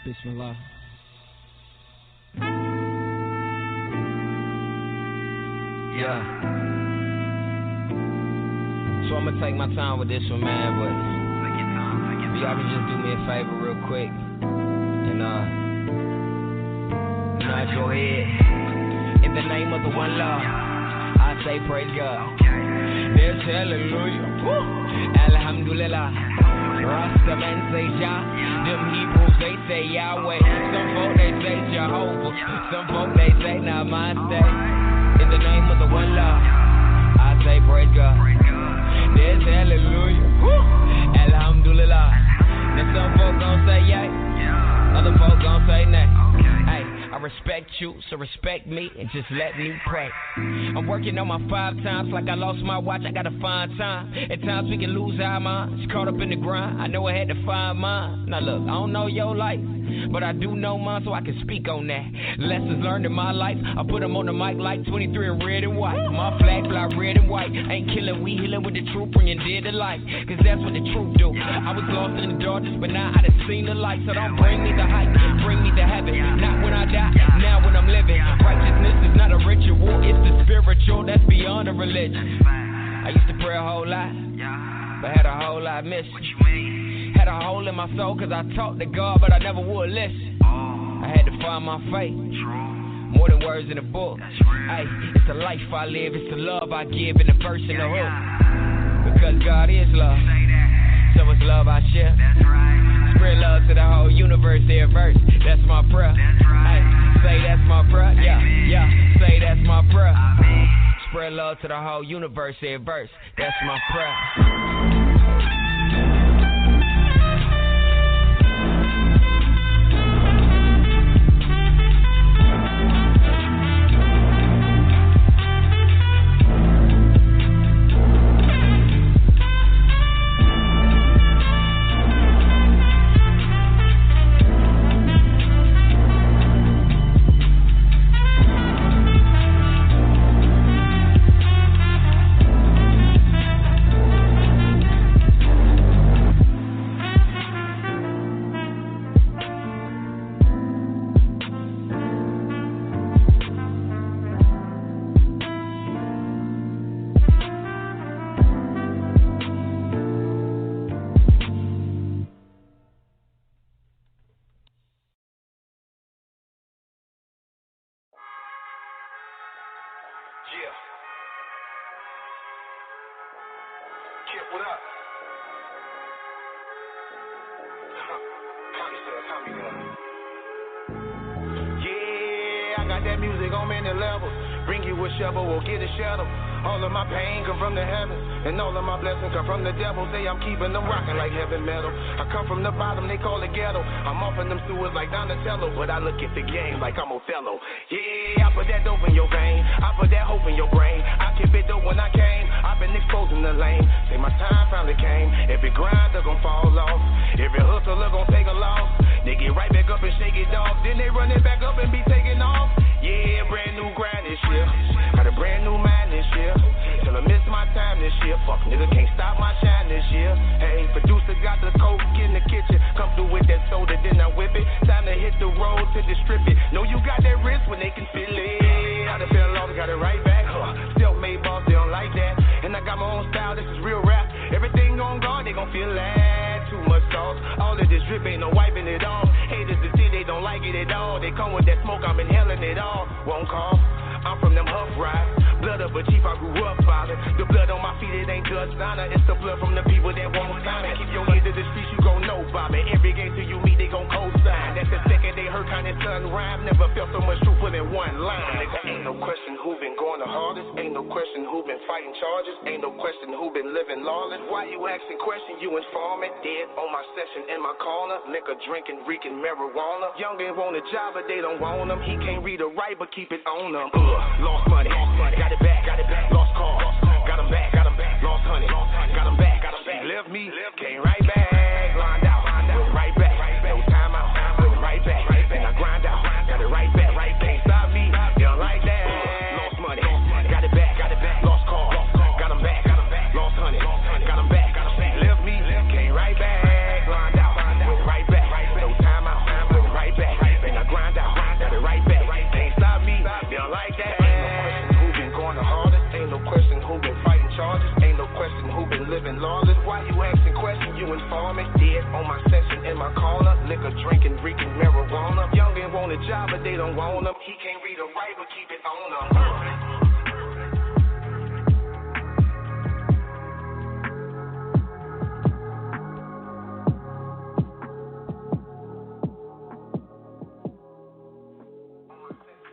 Bismillah. Yeah. So I'm gonna take my time with this one, man, but y'all can just do me a favor real quick. And nod your head. In the name of the one love, I say praise God. There's hallelujah. Woo. Alhamdulillah. Rasta men say Jah. Them Hebrews they say Yahweh. Some folk they say Jehovah. Some folk they say Namaste. In the name of the one love, I say praise God. There's hallelujah. Woo. Alhamdulillah. Now some folk gon' say yay. Other folk gon' say nay. Hey, I respect you, so respect me and just let me pray. I'm working on my 5 times like I lost my watch, I gotta find time. At times we can lose our minds, caught up in the grind. I know I had to find mine. Now look, I don't know your life, but I do know mine, so I can speak on that. Lessons learned in my life, I put them on the mic like 23 in red and white. My flag fly red and white. Ain't killing, we healing with the truth, bringing dead to life. Cause that's what the truth do. I was lost in the darkness, but now I done seen the light. So don't bring me to height, bring me to heaven. Not when I die, now when I'm living. Righteousness is not a ritual, it's the spiritual that's beyond a religion. I used to pray a whole lot, but had a whole lot missing. What you mean? Had a hole in my soul cause I talked to God, but I never would listen. I had to find my faith. More than words in a book. Ay, it's the life I live, it's the love I give, and the verse in the hook. Because God is love, so it's love I share. Spread love to the whole universe, their verse. That's my prayer. Ay, say that's my prayer. Yeah, say that's my prayer. Spread love to the whole universe, their verse. That's my prayer. All of my pain come from the heavens, and all of my blessings come from the devil. Say I'm keeping them rocking like heavy metal. I come from the bottom, they call it ghetto. I'm off in them sewers like Donatello, but I look at the game like I'm Othello. Yeah, I put that dope in your vein, I put that hope in your brain. I kept it dope when I came, I've been exposing the lane. Say my time finally came, every grinder gon' fall off, every hustler gon' take a loss. They get right back up and shake it off, then they run it back up and be taking off. Yeah, brand new grind this year, got a brand new mind this year. Till I miss my time this year. Fuck nigga, can't stop my shine this year. Hey, producer got the coke in the kitchen. Come through with that soda, then I whip it. Time to hit the road to distribute it. Know you got that wrist when they can feel it. I done fell off, got it right back. Self-made boss, they don't like that. And I got my own style, this is real rap. Everything on guard, they gon' feel that. Too much sauce, all of this drip ain't no wiping it off. Haters to see, they don't like it at all. They come with that smoke, I'm inhaling it all. Won't cough, I'm from them Huff Rides. Blood of a chief, I grew up violent. The blood on my feet, it ain't just honor. It's the blood from the people that won't sign it. Keep your ear to the streets, you gon' know, Bobby. Every game till you meet, they gon' co-sign. That's the second they heard kind of sun rhyme. Never felt so much truth within one line. Ain't no question who been going the hardest. Ain't no question who been fighting charges. Ain't no question who been living lawless. Why you asking questions? You informant. Dead on my session in my corner. Liquor drinking, reeking marijuana. Youngin' want a job, but they don't want him. He can't read or write, but keep it on him. Lost money. Got it back, lost cars, got them back, lost honey, got them back, left me, came right back, lined out, went right back, no time out, went right back, and I grind out, got it right back, can't stop me, they don't like that, lost money, got it back, lost cars, got them back, lost honey, got them back, left me, came right back, lined out, went right back, no time out, went on the job, but they don't want him. He can't read or write, but keep it on him.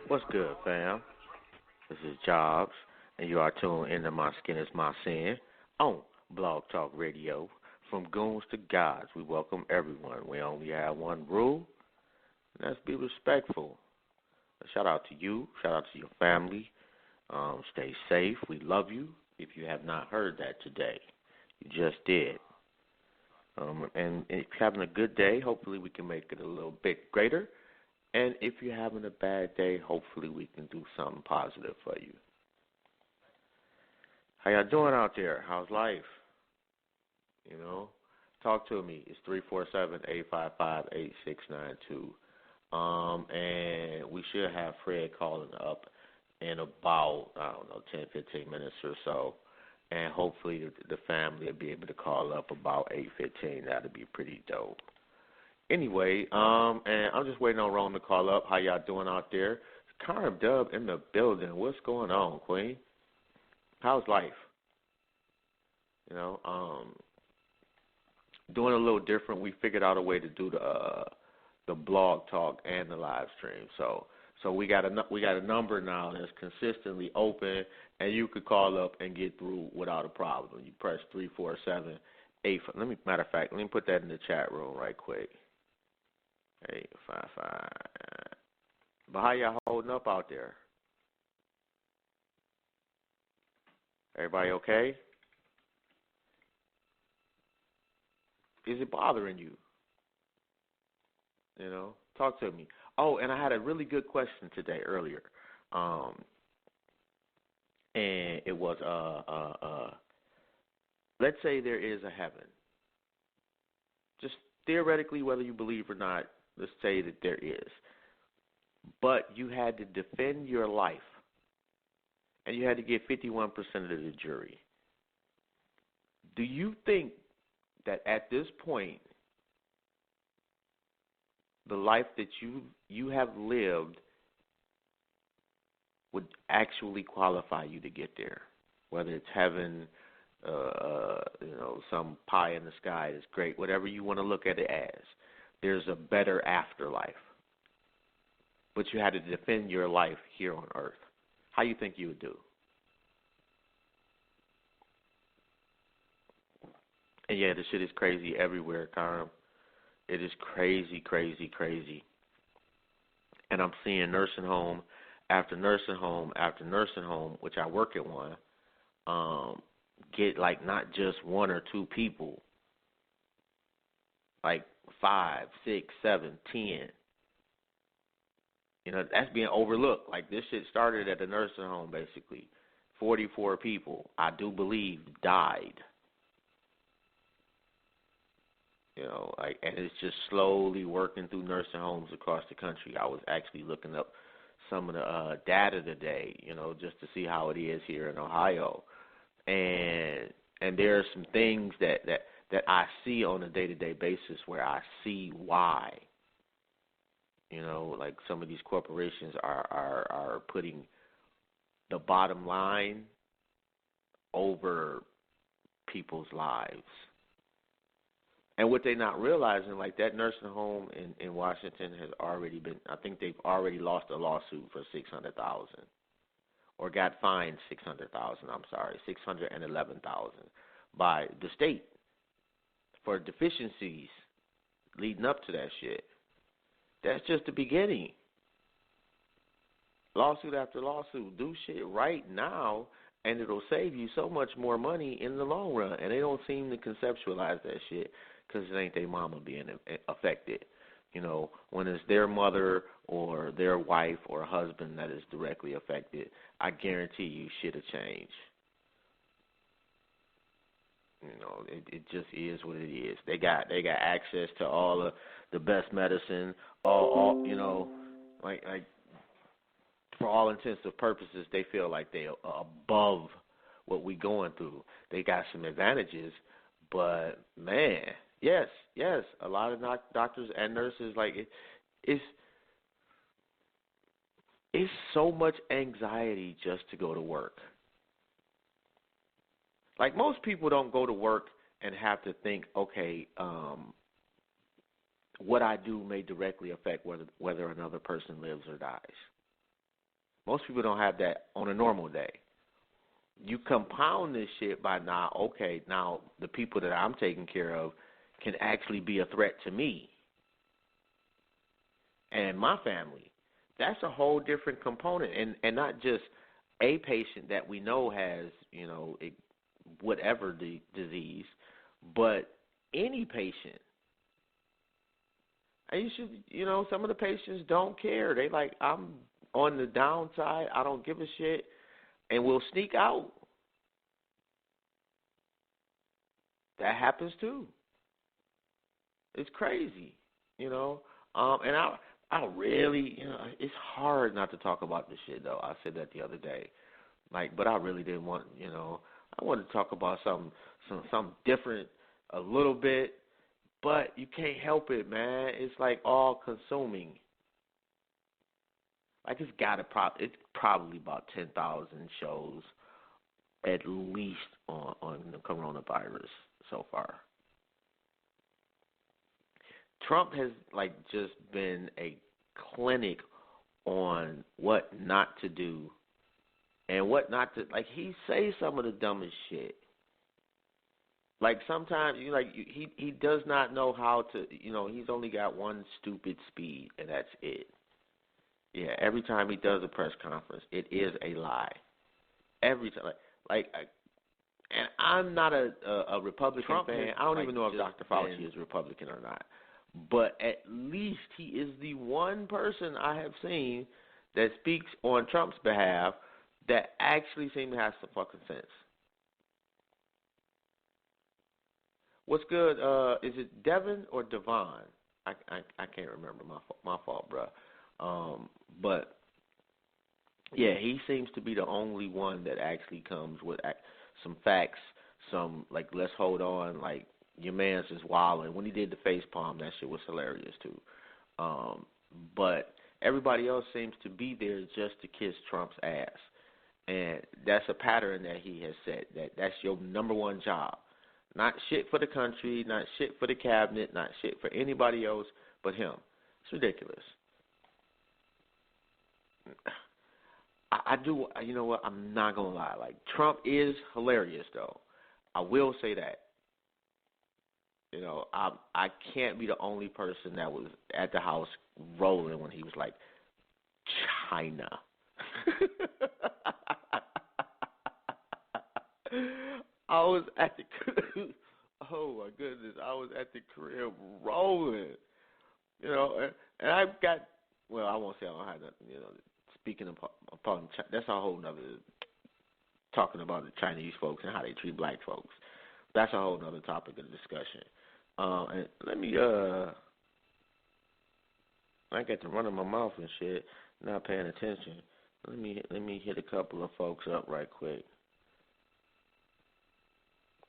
What's good, fam? This is Jobs, and you are tuned into My Skin is My Sin on Blog Talk Radio. From goons to gods, we welcome everyone. We only have one rule, and that's be respectful. A shout out to you. Shout out to your family. Stay safe. We love you. If you have not heard that today, you just did. And if you're having a good day, hopefully we can make it a little bit greater. And if you're having a bad day, hopefully we can do something positive for you. How y'all doing out there? How's life? You know, talk to me. It's 347-855-8692. And we should have Fred calling up in about, 10, 15 minutes or so. And hopefully the family will be able to call up about 8:15. That'll be pretty dope. Anyway, and I'm just waiting on Ron to call up. How y'all doing out there? Karim Dub in the building. What's going on, Queen? How's life? You know, doing a little different. We figured out a way to do the blog talk and the live stream. So we got a number now that's consistently open, and you could call up and get through without a problem. You press 347-8. Matter of fact, let me put that in the chat room right quick. 855. But how y'all holding up out there? Everybody okay? Is it bothering you? You know, talk to me. Oh, and I had a really good question today earlier. And it was let's say there is a heaven. Just theoretically, whether you believe or not, let's say that there is. But you had to defend your life, and you had to get 51% of the jury. Do you think that at this point, the life that you have lived would actually qualify you to get there? Whether it's heaven, some pie in the sky is great, whatever you want to look at it as. There's a better afterlife. But you had to defend your life here on earth. How you think you would do? And yeah, this shit is crazy everywhere, Karim. It is crazy, crazy, crazy. And I'm seeing nursing home after nursing home after nursing home, which I work at one, get like not just one or two people, like 5, 6, 7, 10. You know, that's being overlooked. Like this shit started at a nursing home basically. 44 people, I do believe, died. You know, and it's just slowly working through nursing homes across the country. I was actually looking up some of the data today, you know, just to see how it is here in Ohio. And there are some things that I see on a day-to-day basis where I see why. You know, like some of these corporations are putting the bottom line over people's lives. And what they're not realizing, like that nursing home in Washington has already been, I think they've already lost a lawsuit for $600,000 or got fined $611,000 by the state for deficiencies leading up to that shit. That's just the beginning. Lawsuit after lawsuit. Do shit right now, and it'll save you so much more money in the long run. And they don't seem to conceptualize that shit because it ain't their mama being affected. You know, when it's their mother or their wife or husband that is directly affected, I guarantee you shit'll change. You know, it just is what it is. They got access to all of the best medicine, all you know, like for all intents and purposes, they feel like they're above what we going through. They got some advantages, but man, yes, a lot of doctors and nurses, like it's it's so much anxiety just to go to work. Like most people don't go to work and have to think, okay, what I do may directly affect whether another person lives or dies. Most people don't have that on a normal day. You compound this shit by now the people that I'm taking care of can actually be a threat to me and my family. That's a whole different component, and not just a patient that we know has, whatever the disease, but any patient. And you should, some of the patients don't care. They like, I'm on the downside, I don't give a shit, and will sneak out. That happens too. It's crazy, and I really, it's hard not to talk about this shit though. I said that the other day, but I really didn't want, I wanted to talk about something different a little bit, but you can't help it, man. It's like all consuming. Like it's probably about 10,000 shows at least on the coronavirus so far. Trump has just been a clinic on what not to do and what not to, he says some of the dumbest shit. Sometimes he does not know how to, he's only got one stupid speed and that's it. Yeah, every time he does a press conference, it is a lie. Every time, and I'm not a Republican Trump fan. I don't even know if Dr. Fauci is Republican or not. But at least he is the one person I have seen that speaks on Trump's behalf that actually seems to have some fucking sense. What's good? Is it Devin or Devon? I can't remember. My fault, bro. But yeah, he seems to be the only one that actually comes with some facts. Some let's hold on. Your man's just wilding. When he did the face palm, that shit was hilarious too. But everybody else seems to be there just to kiss Trump's ass, and that's a pattern that he has set. That's your number one job. Not shit for the country, not shit for the cabinet, not shit for anybody else but him. It's ridiculous. I do, you know what, I'm not going to lie. Trump is hilarious, though. I will say that. I can't be the only person that was at the house rolling when he was like, China. I was at the oh my goodness, I was at the crib rolling, and I've got, well, I won't say I don't have nothing, speaking upon that's a whole nother, talking about the Chinese folks and how they treat black folks. That's a whole nother topic of discussion. And let me, I got to run in my mouth and shit, not paying attention. Let me hit a couple of folks up right quick.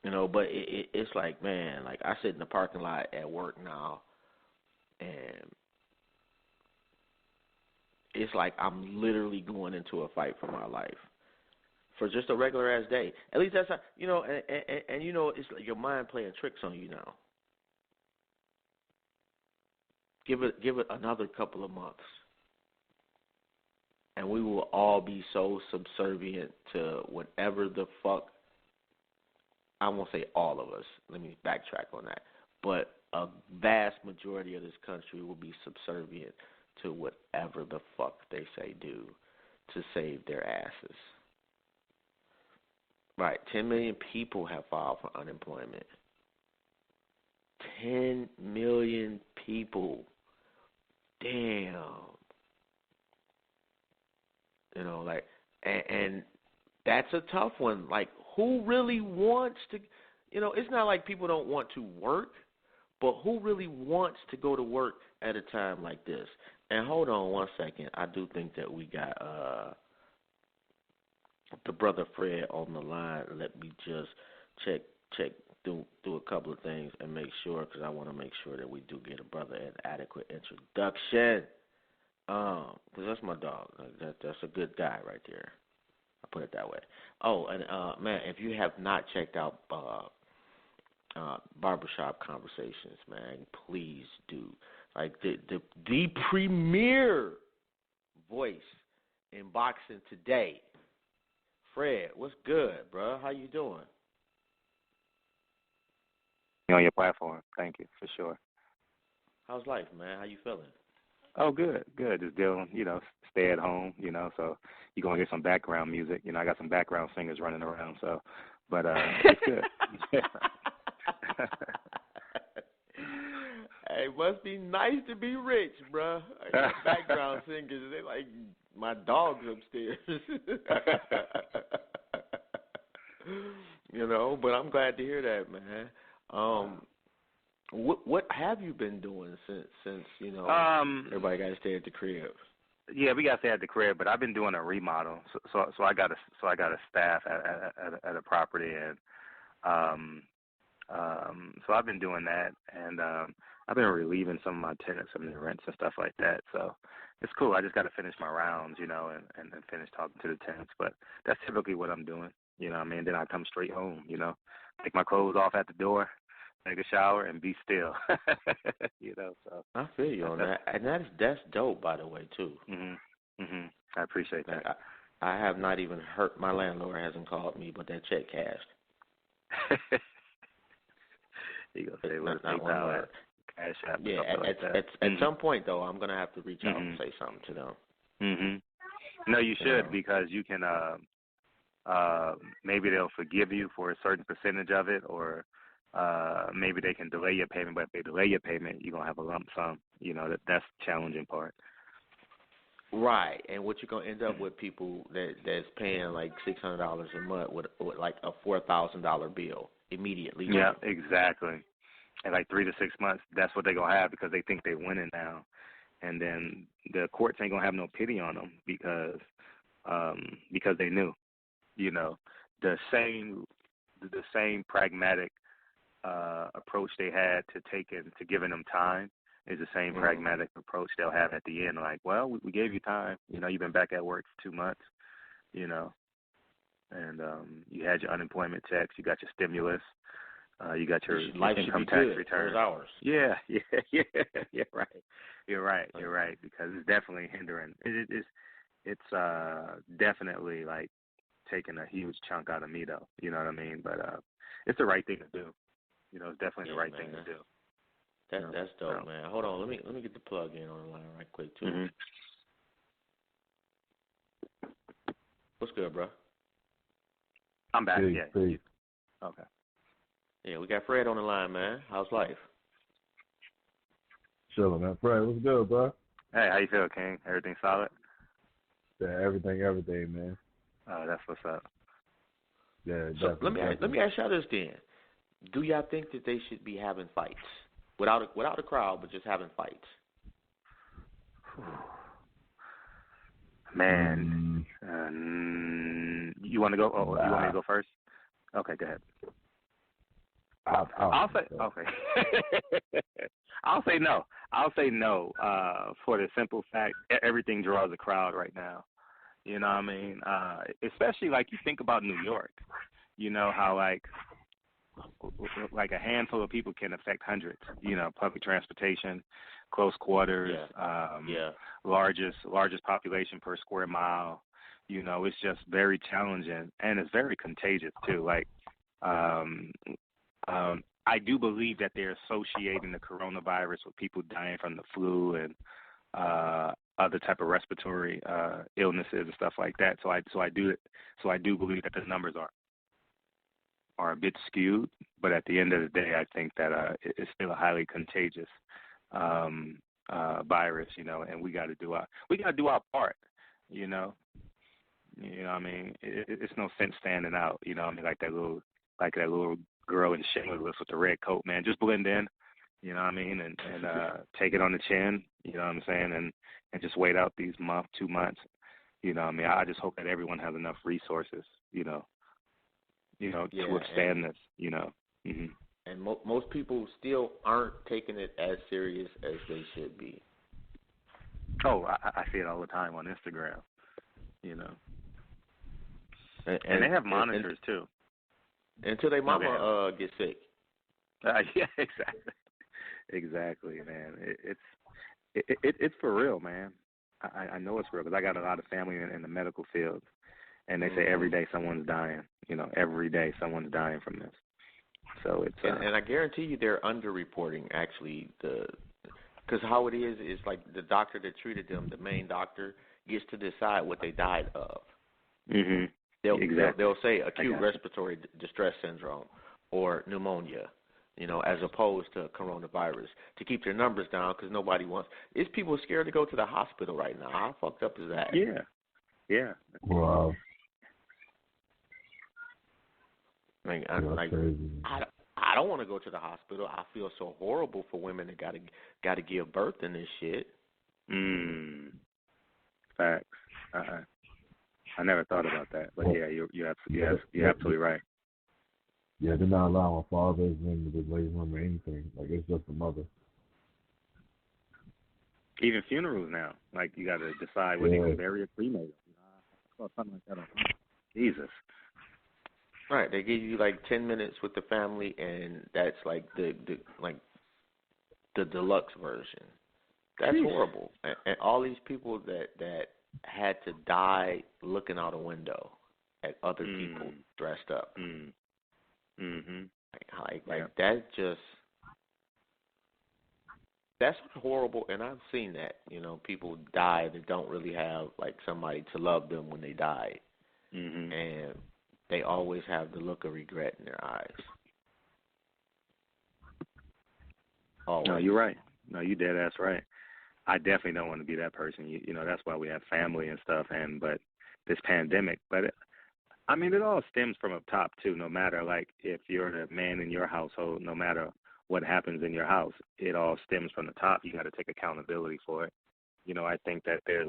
But it's man, I sit in the parking lot at work now, and it's I'm literally going into a fight for my life for just a regular ass day. At least that's how, and it's your mind playing tricks on you now. Give it another couple of months, and we will all be so subservient to whatever the fuck. I won't say all of us. Let me backtrack on that. But a vast majority of this country will be subservient to whatever the fuck they say do to save their asses. Right, 10 million people have filed for unemployment. 10 million people. Damn. And that's a tough one. Who really wants to, it's not like people don't want to work, but who really wants to go to work at a time like this? And hold on one second. I do think that we got the brother Fred on the line. Let me just check do a couple of things and make sure, because I want to make sure that we do get a brother an adequate introduction. 'cause that's my dog. That's a good guy right there. I put it that way. Oh, and man, if you have not checked out Barbershop Conversations, man, please do. Like the premier voice in boxing today. Fred, what's good, bro? How you doing? On your platform. Thank you, for sure. How's life, man? How you feeling? Oh, good. Just dealing, stay at home, so you're going to hear some background music. I got some background singers running around, so, but it's good. Hey, it must be nice to be rich, bro. I got background singers. They like my dogs upstairs. But I'm glad to hear that, man. What have you been doing since everybody got to stay at the crib? Yeah, we got to stay at the crib, but I've been doing a remodel. So I got a staff at a property, and so I've been doing that, and I've been relieving some of my tenants from their rents and stuff like that. So it's cool. I just got to finish my rounds, and finish talking to the tenants. But that's typically what I'm doing. Then I come straight home. Take my clothes off at the door, take a shower, and be still. So I feel you on that, and that's dope, by the way, too. I appreciate that. I have not even heard. My landlord hasn't called me, but that check cashed. You gonna say what's $8 cash app? Yeah, at some point though, I'm gonna have to reach out and say something to them. No, you should, because you can. Maybe they'll forgive you for a certain percentage of it, or maybe they can delay your payment. But if they delay your payment, you're gonna have a lump sum. That's the challenging part. Right, and what you're gonna end up with people that's paying like $600 a month with like a $4,000 bill immediately. Yeah, exactly. And like 3 to 6 months, that's what they're gonna have, because they think they're winning now, and then the courts ain't gonna have no pity on them because they knew. The same pragmatic approach they had to giving them time is the same pragmatic approach they'll have at the end. Like, well, we gave you time. You've been back at work for 2 months. And you had your unemployment checks, you got your stimulus, you got your income tax return. Hours. Yeah, right. You're right, because it's definitely hindering. It's definitely like taking a huge chunk out of me, though. You know what I mean? But it's the right thing to do. It's definitely the right thing to do. That's dope, man. Hold on, let me get the plug in on the line right quick too. What's good, bro? I'm back. Peace, Yeah. peace. Okay. Yeah, we got Fred on the line, man. How's life? Chilling, man. Fred, what's good, bro? Hey, how you feel, King? Everything solid? Yeah, everything, man. That's what's up. Yeah, so let me ask y'all this then. Do y'all think that they should be having fights without a crowd, but just having fights? Man, you want to go? Oh, you want me to go first? Okay, go ahead. I'll say okay. I'll say no. For the simple fact, everything draws a crowd right now. You know what I mean? Especially like you think about New York. How like a handful of people can affect hundreds. Public transportation, close quarters, largest population per square mile. It's just very challenging, and it's very contagious too. Like, I do believe that they're associating the coronavirus with people dying from the flu and other type of respiratory illnesses and stuff like that. So I do believe that the numbers are a bit skewed, but at the end of the day, I think that it's still a highly contagious virus, and we got to do our part, You know what I mean? It's no sense standing out, like that little girl in Shameless with the red coat, man. Just blend in, you know what I mean, and take it on the chin, you know what I'm saying, and just wait out these 2 months, you know what I mean. I just hope that everyone has enough resources, to withstand this, Mm-hmm. And most people still aren't taking it as serious as they should be. Oh, I see it all the time on Instagram. You know, and they have monitors too. Until their mama get sick. Yeah, exactly, man. It's for real, man. I know it's real because I got a lot of family in the medical field, and they say every day someone's dying. You know, every day someone's dying from this. So it's and I guarantee you they're underreporting actually because how it is like the doctor that treated them, the main doctor, gets to decide what they died of. Mhm. They'll say acute respiratory distress syndrome or pneumonia, you know, as opposed to coronavirus, to keep their numbers down because nobody wants. It's people scared to go to the hospital right now. How fucked up is that? Yeah. Wow. Like, Crazy. I don't want to go to the hospital. I feel so horrible for women that gotta give birth in this shit. Facts. I never thought about that, but yeah, you're absolutely right. Yeah, they're not allowing fathers in the waiting room or anything. Like, it's just the mother. Even funerals now, like you got to decide whether you can bury or cremate. I saw something like that on Jesus. Right, they give you like 10 minutes with the family, and that's like the deluxe version. That's horrible. And all these people that had to die looking out a window at other people dressed up. That's horrible, and I've seen that. You know, people die that don't really have like somebody to love them when they die, and they always have the look of regret in their eyes. Always. No, you're right. No, you dead ass right. I definitely don't want to be that person. You know, that's why we have family and stuff. But this pandemic, I mean, it all stems from up top too. No matter like if you're the man in your household, no matter what happens in your house, it all stems from the top. You got to take accountability for it. You know, I think that there's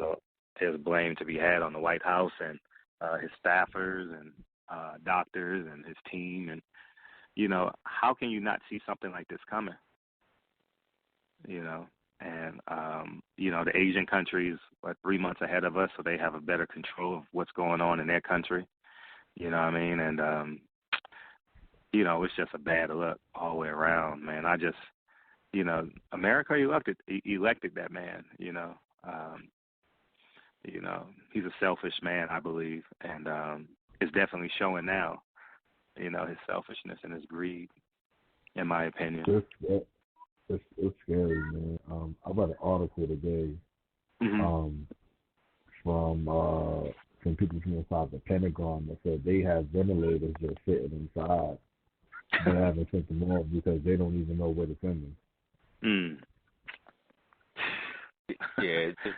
blame to be had on the White House and his staffers and doctors and his team. And you know, how can you not see something like this coming? You know. And, you know, the Asian countries are 3 months ahead of us, so they have a better control of what's going on in their country. You know what I mean? And, you know, it's just a bad look all the way around, man. You know, America elected that man, you know. You know, he's a selfish man, I believe, and it's definitely showing now, you know, his selfishness and his greed, in my opinion. It's scary, man. I read an article today from people from inside the Pentagon that said they have ventilators just sitting inside. They haven't sent them off because they don't even know where to send them. Yeah, just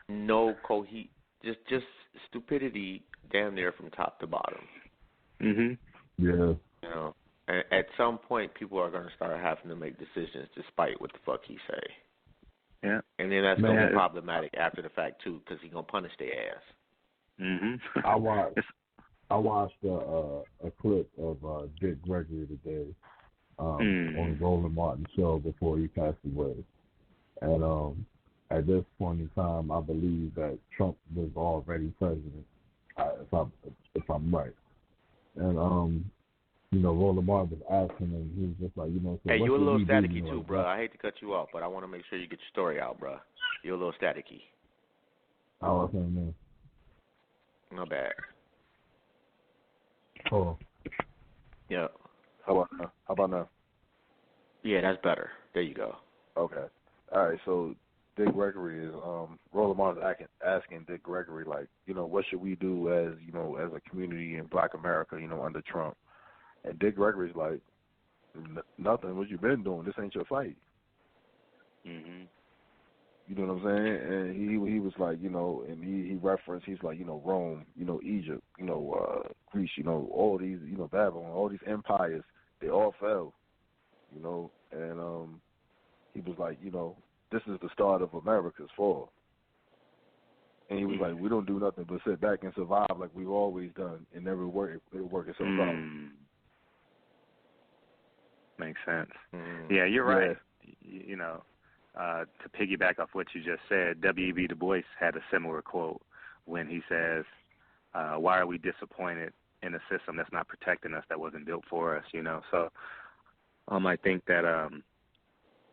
no just stupidity damn near from top to bottom. Yeah. You know. At some point, people are going to start having to make decisions despite what the fuck he say. Yeah. And then that's going to be problematic after the fact, too, because he's going to punish their ass. I watched a clip of Dick Gregory today on Roland Martin's show before he passed away. And at this point in time, I believe that Trump was already president, if I'm right. And you know, Roland Martin was asking him, he was just like, you know, so hey, you're a little staticky too, like, bro. I hate to cut you off, but I want to make sure you get your story out, bro. You're a little staticky. Oh, okay, man. Not bad. Oh. Yeah. How about now? Yeah, that's better. There you go. Okay. All right, so Dick Gregory is Roland Martin's asking Dick Gregory, like, you know, what should we do as, you know, as a community in Black America, you know, under Trump? And Dick Gregory's like, nothing. What you been doing? This ain't your fight. You know what I'm saying? And he was like, you know, and he referenced, he's like, you know, Rome, you know, Egypt, you know, Greece, you know, all these, you know, Babylon, all these empires, they all fell, you know, and he was like, you know, this is the start of America's fall. And he was like, we don't do nothing but sit back and survive like we've always done, and never work itself out. Makes sense. Yeah, you're right. You know, to piggyback off what you just said, W.E.B. Du Bois had a similar quote when he says, why are we disappointed in a system that's not protecting us, that wasn't built for us, you know? So I think that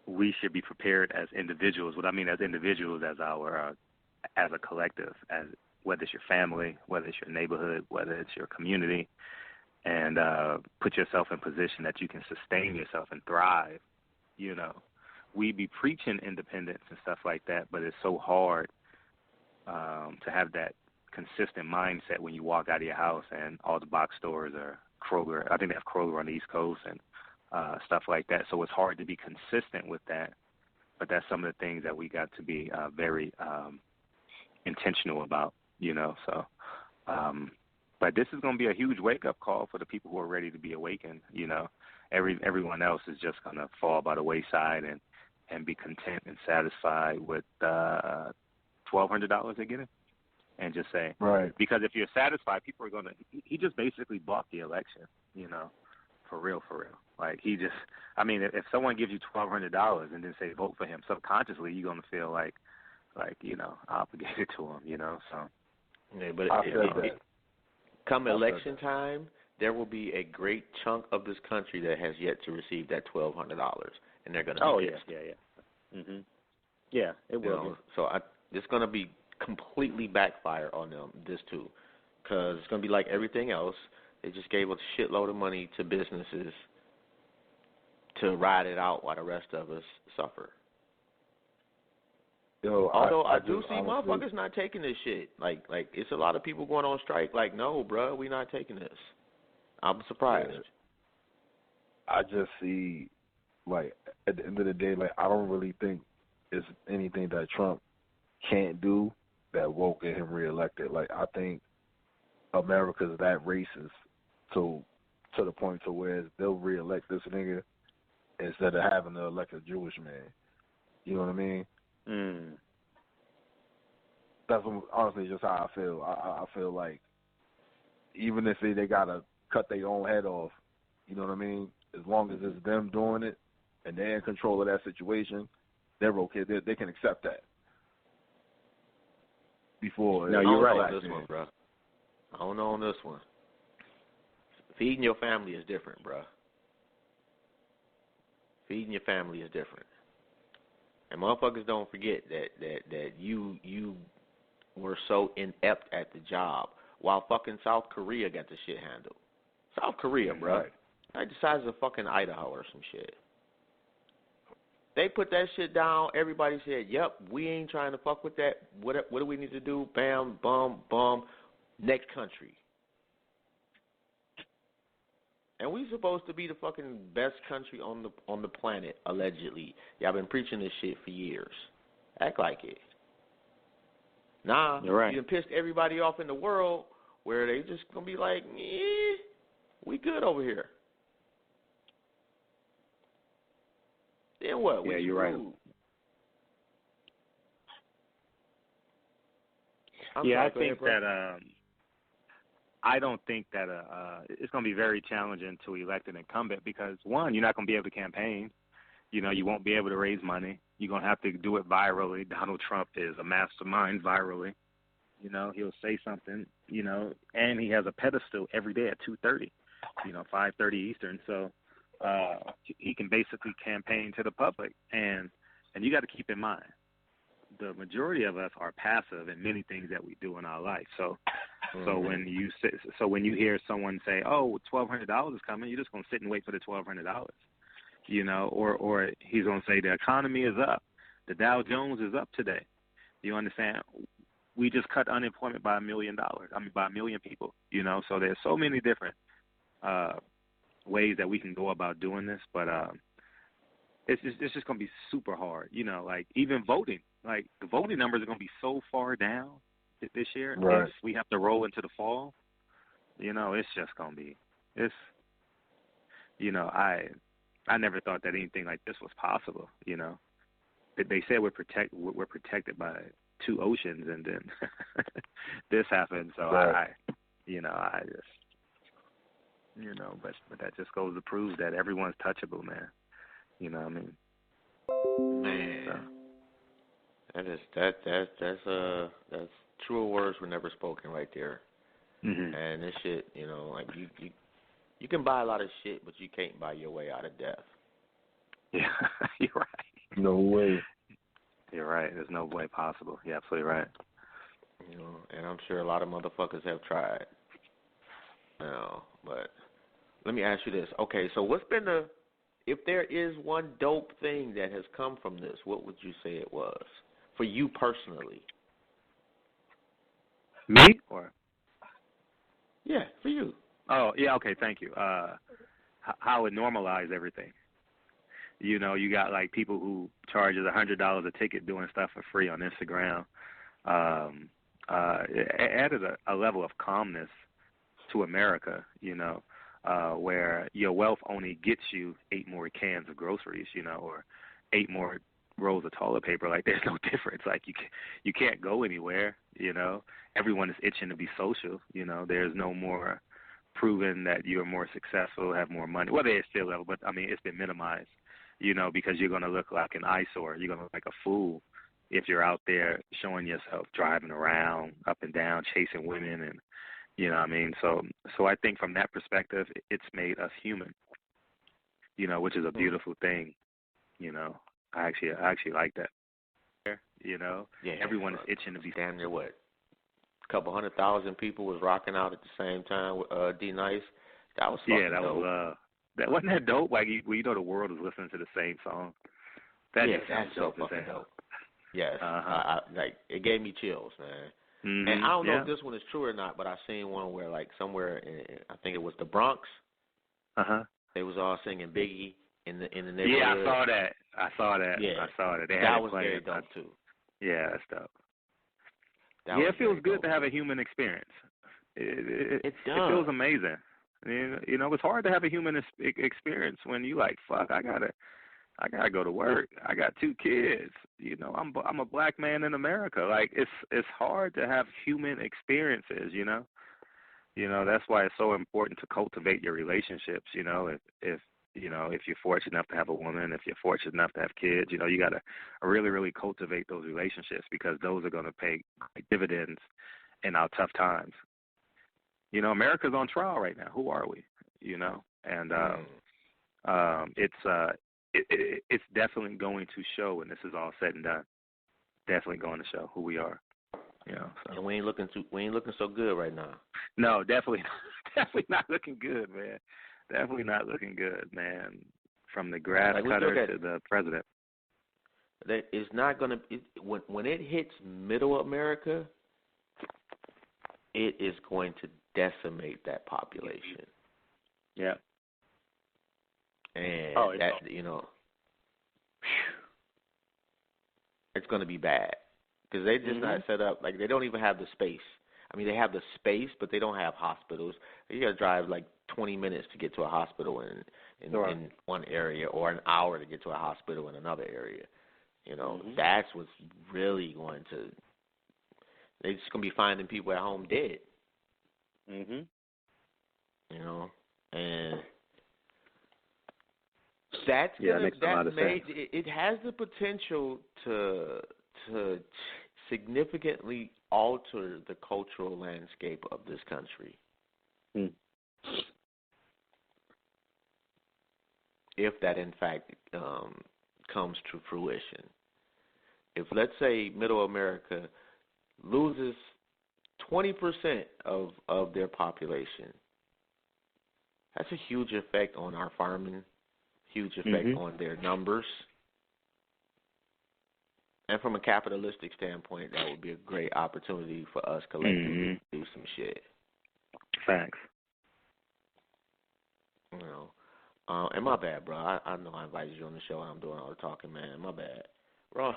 we should be prepared as individuals. What I mean as individuals, as a collective, as whether it's your family, whether it's your neighborhood, whether it's your community, and put yourself in position that you can sustain yourself and thrive, you know. We be preaching independence and stuff like that, but it's so hard to have that consistent mindset when you walk out of your house and all the box stores are Kroger. I think they have Kroger on the East Coast and stuff like that. So it's hard to be consistent with that. But that's some of the things that we got to be very intentional about, you know. So, but this is going to be a huge wake-up call for the people who are ready to be awakened, you know. Everyone else is just going to fall by the wayside and be content and satisfied with $1,200 they're getting, and just say, right. Because if you're satisfied, people are going to, he just basically bought the election, you know, for real. Like, if someone gives you $1,200 and then say vote for him, subconsciously you're going to feel like, you know, obligated to him, you know, so. Yeah, but come election time, there will be a great chunk of this country that has yet to receive that $1,200, and they're going to be pissed. Yeah. Mhm. Yeah, it will. So it's going to be completely backfire on them, this too, because it's going to be like everything else. They just gave a shitload of money to businesses to ride it out while the rest of us suffer. Yo, Although I do see honestly, motherfuckers not taking this shit. Like it's a lot of people going on strike. Like, no, bro, we not taking this. I'm surprised. Yeah. I just see, like, at the end of the day, like, I don't really think it's anything that Trump can't do that won't get him reelected. Like, I think America's that racist to the point to where they'll reelect this nigga instead of having to elect a Jewish man. You know what I mean? That's honestly just how I feel. I feel like even if they gotta cut their own head off, you know what I mean? As long as it's them doing it and they're in control of that situation, they're okay. They can accept that. Before, no, you're right on this one, bro. I don't know on this one. Feeding your family is different, bro. Feeding your family is different. And motherfuckers don't forget that you were so inept at the job while fucking South Korea got the shit handled. South Korea, bro. Right. Like the size of fucking Idaho or some shit. They put that shit down. Everybody said, yep, we ain't trying to fuck with that. What do we need to do? Bam, bum. Next country. And we supposed to be the fucking best country on the planet, allegedly. Y'all been preaching this shit for years. Act like it. Nah, you're right. You done pissed everybody off in the world where they just gonna be like, we good over here. Then what? Yeah, you're right. I think that I don't think that it's going to be very challenging to elect an incumbent because, one, you're not going to be able to campaign. You know, you won't be able to raise money. You're going to have to do it virally. Donald Trump is a mastermind virally. You know, he'll say something, you know, and he has a pedestal every day at 2:30, 5:30 Eastern. So he can basically campaign to the public. And you got to keep in mind, the majority of us are passive in many things that we do in our life. So when you hear someone say, "Oh, $1,200 is coming," you're just gonna sit and wait for the $1,200, you know, or he's gonna say the economy is up, the Dow Jones is up today. You understand? We just cut unemployment by $1 million. By 1 million people. You know, so there's so many different ways that we can go about doing this, but it's just gonna be super hard. You know, like even voting, like the voting numbers are gonna be so far down this year. Right. If we have to roll into the fall, you know, it's just gonna be. You know, I never thought that anything like this was possible. You know, they said we're protected by 2 oceans, and then this happened. So right. I just, but that just goes to prove that everyone's touchable, man. You know what I mean? Man, that's truer words were never spoken right there. Mm-hmm. And this shit, you know, like you can buy a lot of shit, but you can't buy your way out of death. Yeah, you're right. No way. You're right. There's no way possible. You're absolutely right. You know, and I'm sure a lot of motherfuckers have tried. You know, but let me ask you this. Okay, so what's been if there is one dope thing that has come from this, what would you say it was for you personally? Me or? Yeah, for you. Oh, yeah. Okay. Thank you. How it normalized everything. You know, you got like people who charges $100 a ticket doing stuff for free on Instagram. It added a level of calmness to America, you know, where your wealth only gets you 8 more cans of groceries, you know, or 8 more rolls of toilet paper. Like, there's no difference. Like, you can't go anywhere, you know. Everyone is itching to be social, you know. There's no more proving that you're more successful, have more money. Well, there is still level, but, I mean, it's been minimized, you know, because you're going to look like an eyesore. You're going to look like a fool if you're out there showing yourself driving around up and down, chasing women, and you know what I mean. So I think from that perspective, it's made us human, you know, which is a beautiful thing. You know, I actually like that. You know, Yeah, everyone is itching to be. Damn near what? A couple 100,000 people was rocking out at the same time with D Nice. That was fucking that dope. was that wasn't that dope. Like you know, the world was listening to the same song. That yeah, just that's so dope fucking dope. Yes, Uh-huh. like it gave me chills, man. Mm-hmm. And I don't know if this one is true or not, but I seen one where like somewhere I think it was the Bronx. They was all singing Biggie in the neighborhood. Yeah, I saw that. Yeah, I saw that. They had that was playing. very dope too. Yeah, that's dope. It feels good to have a human experience. It does. It feels amazing. You know, it's hard to have a human experience when you like, fuck, I gotta go to work. I got 2 kids. You know, I'm a black man in America. Like it's hard to have human experiences. You know, that's why it's so important to cultivate your relationships. You know, if you're fortunate enough to have a woman, if you're fortunate enough to have kids, you know, you got to really, really cultivate those relationships because those are going to pay dividends in our tough times. You know, America's on trial right now. Who are we? You know, and it's definitely going to show when this is all said and done. Definitely going to show who we are. You know, so. And we ain't looking so good right now. No, definitely not looking good, man. Definitely not looking good, man. From the grass cutter to the president. That is not going to when it hits Middle America, it is going to decimate that population. Yeah. And you know, it's going to be bad because they just not set up. Like they don't even have the space. I mean, they have the space, but they don't have hospitals. You got to drive like 20 minutes to get to a hospital in one area, or an hour to get to a hospital in another area. You know, that's what's really going to. They're just going to be finding people at home dead. Mhm. You know, and that's it has the potential to significantly alter the cultural landscape of this country. If that in fact comes to fruition. If let's say Middle America loses 20% of their population, that's a huge effect on our farming, huge effect on their numbers. And from a capitalistic standpoint, that would be a great opportunity for us collectively to do some shit. Facts. You know, and my bad, bro. I know I invited you on the show and I'm doing all the talking, man. My bad, bro.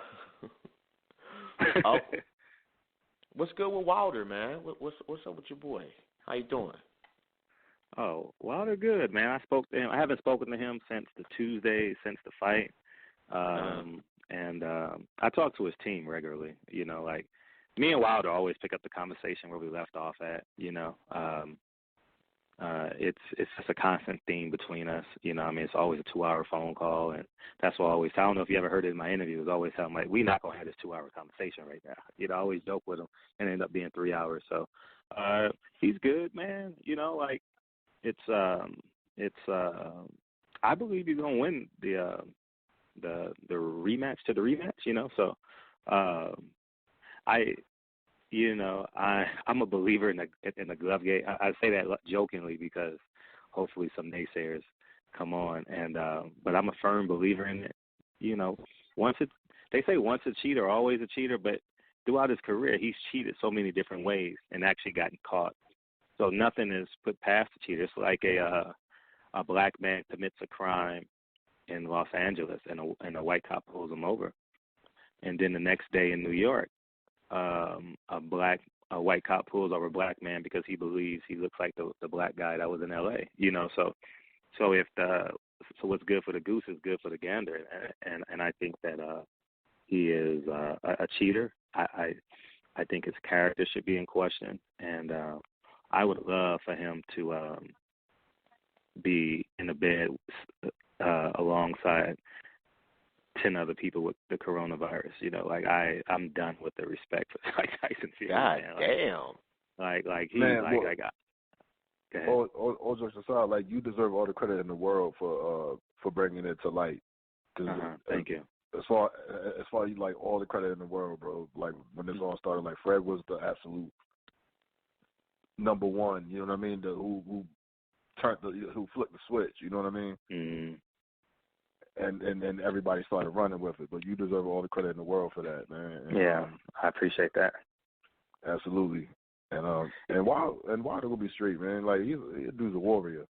What's good with Wilder, man? What's up with your boy? How you doing? Oh, Wilder, good, man. I spoke to him. I haven't spoken to him since the Tuesday, since the fight. And I talk to his team regularly. You know, like me and Wilder always pick up the conversation where we left off at. You know, it's just a constant theme between us. You know, I mean, it's always a 2-hour phone call, and that's why I always. I don't know if you ever heard it in my interviews. I always tell him like, we're not gonna have this 2-hour conversation right now. You know, I always joke with him, and it end up being 3 hours. So, he's good, man. You know, like it's. I believe he's gonna win the rematch to the rematch. You know, so I'm a believer in the glove game. I say that jokingly because hopefully some naysayers come on, and but I'm a firm believer in it. You know, they say once a cheater, always a cheater, but throughout his career, he's cheated so many different ways and actually gotten caught. So nothing is put past the cheater. It's like a black man commits a crime in Los Angeles, and a white cop pulls him over, and then the next day in New York, a white cop pulls over a black man because he believes he looks like the black guy that was in L.A. You know, so what's good for the goose is good for the gander, and I think that he is a cheater. I think his character should be in question, and I would love for him to be in the bed alongside 10 other people with the coronavirus. You know, like I'm done with the respect for like Tyson Fury. God man. damn. Like he's Man, all jokes aside, like you deserve all the credit in the world for bringing it to light. Thank you. As far as you, like, all the credit in the world, bro. Like when this all started, like Fred was the absolute number one. You know what I mean? Who flipped the switch. You know what I mean? Mm-hmm. And everybody started running with it. But you deserve all the credit in the world for that, man. And, I appreciate that. Absolutely. And Wilder will be straight, man. Like he dude's a warrior.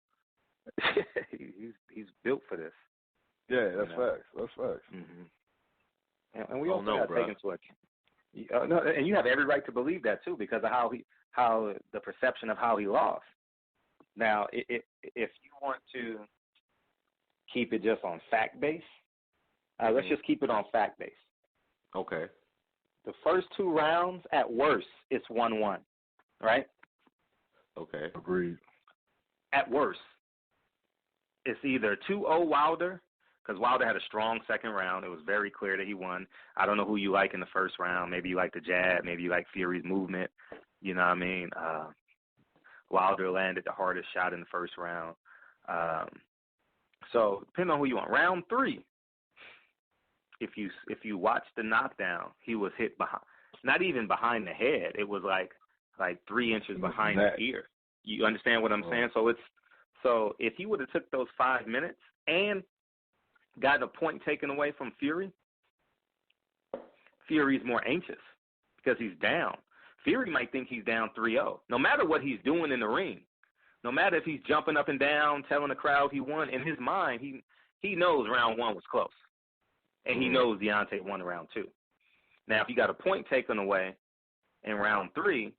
he's built for this. Yeah, that's facts. That's facts. Mm-hmm. And we also got to take into account. No, and you have every right to believe that too, because of how the perception of how he lost. Now, if you want to keep it just on fact base, let's just keep it on fact base. Okay. The first 2 rounds, at worst, it's 1-1, right? Okay. Agreed. At worst, it's either 2-0 Wilder, because Wilder had a strong second round. It was very clear that he won. I don't know who you like in the first round. Maybe you like the jab. Maybe you like Fury's movement. You know what I mean? Wilder landed the hardest shot in the first round. So depending on who you want. Round 3, if you watch the knockdown, he was hit behind, not even behind the head. It was like 3 inches behind the ear. You understand what I'm saying? So if he would have took those 5 minutes and gotten a point taken away from Fury, Fury's more anxious because he's down. Fury might think he's down 3-0. No matter what he's doing in the ring, no matter if he's jumping up and down, telling the crowd he won, in his mind, he knows round 1 was close. And he knows Deontay won round 2. Now, if you got a point taken away in round 3,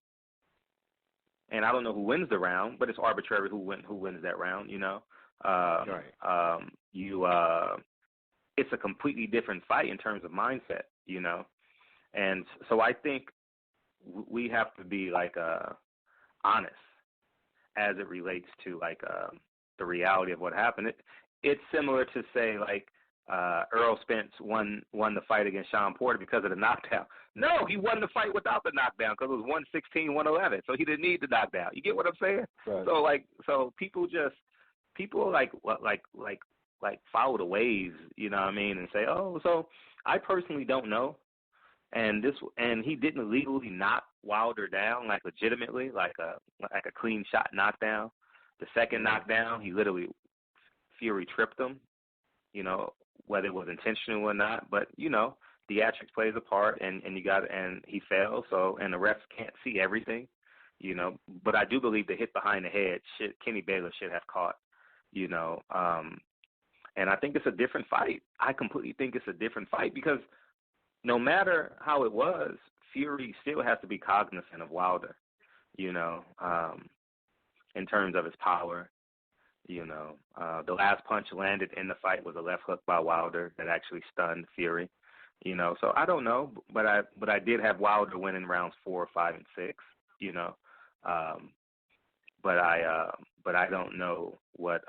and I don't know who wins the round, but it's arbitrary who wins that round, you know. Right. It's a completely different fight in terms of mindset, you know. And so I think we have to be like honest as it relates to like the reality of what happened. It's similar to say like Earl Spence won the fight against Sean Porter because of the knockdown. No, he won the fight without the knockdown because it was 116-111, so he didn't need the knockdown. You get what I'm saying? Right. So people follow the waves, you know what I mean, and say, oh, so I personally don't know. And he didn't legally knock Wilder down, like legitimately, like a clean shot knockdown. The second knockdown, Fury tripped him, you know, whether it was intentional or not. But, you know, theatrics plays a part, and he fell, and the refs can't see everything, you know. But I do believe the hit behind the head, Kenny Baylor should have caught, you know. And I think it's a different fight. I completely think it's a different fight because no matter how it was, Fury still has to be cognizant of Wilder, you know, in terms of his power. You know, the last punch landed in the fight was a left hook by Wilder that actually stunned Fury. You know, so I don't know, but I did have Wilder winning rounds 4, 5, and 6. You know, but I don't know what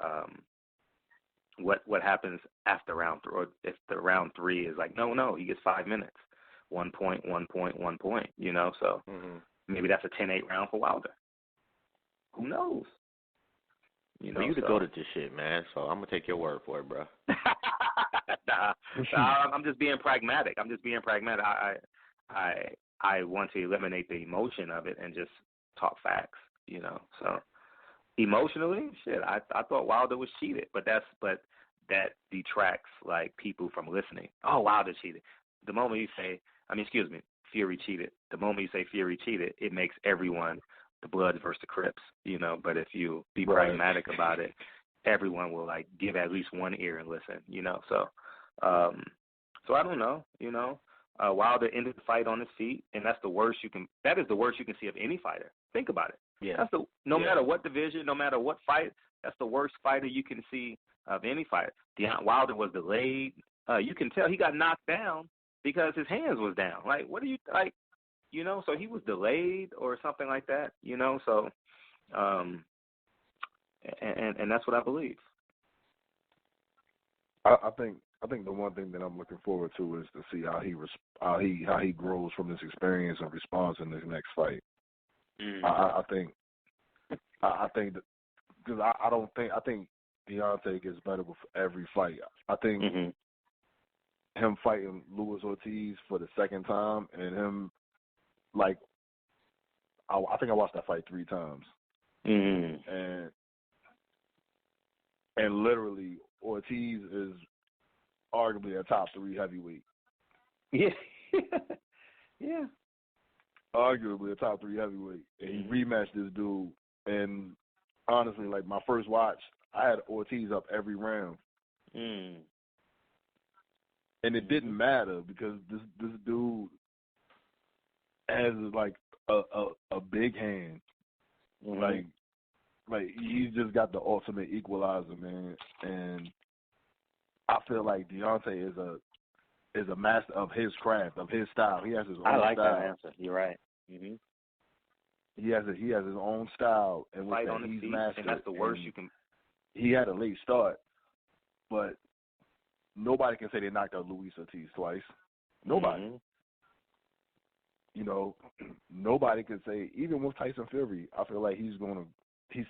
happens after round 3, or if the round 3 is like, no, he gets 5 minutes, 1 point, 1 point, 1 point, you know, so maybe that's a 10-8 round for Wilder. Who knows? You know, well, you the go-to this shit, man, so I'm going to take your word for it, bro. Nah, I'm just being pragmatic. I want to eliminate the emotion of it and just talk facts, you know. So emotionally, shit, I thought Wilder was cheated, but that detracts like people from listening. Oh, Wilder cheated. The moment you say, Fury cheated. The moment you say Fury cheated, it makes everyone the Bloods versus the Crips, you know. But if you be pragmatic about it, everyone will like give at least one ear and listen, you know. So, so I don't know, you know. Wilder ended the fight on his feet, and that's the worst you can. That is the worst you can see of any fighter. Think about it. Yeah. That's no matter what division, no matter what fight, that's the worst fighter you can see of any fighter. Deontay Wilder was delayed. You can tell he got knocked down because his hands was down. Like, what do you like? You know, so he was delayed or something like that. You know, so, and that's what I believe. I think the one thing that I'm looking forward to is to see how he grows from this experience and responds in this next fight. I think because I think Deontay gets better with every fight. I think him fighting Luis Ortiz for the second time and him like I think I watched that fight 3 times and literally Ortiz is arguably a top 3 heavyweight. Yeah. Yeah. Arguably a top 3 heavyweight. And he rematched this dude. And honestly, like my first watch, I had Ortiz up every round. And it didn't matter because this dude has like a big hand. Like he's just got the ultimate equalizer, man. And I feel like Deontay is a master of his craft, of his style. He has his own style. I like that answer. You're right. He has his own style, and with fight that, on he's the feet, mastered. and that's the worst you can. He had a late start, but nobody can say they knocked out Luis Ortiz twice. Nobody. You know, nobody can say, even with Tyson Fury, I feel like he's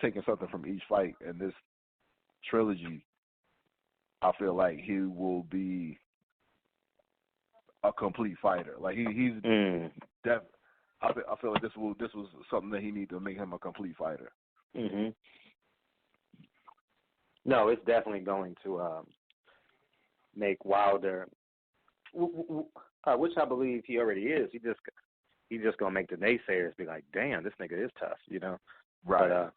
taking something from each fight, and this trilogy, I feel like he will be a complete fighter. Like he's def. I feel like this was something that he needed to make him a complete fighter. No, it's definitely going to make Wilder, which I believe he already is. He's just gonna make the naysayers be like, "Damn, this nigga is tough," you know. Right. But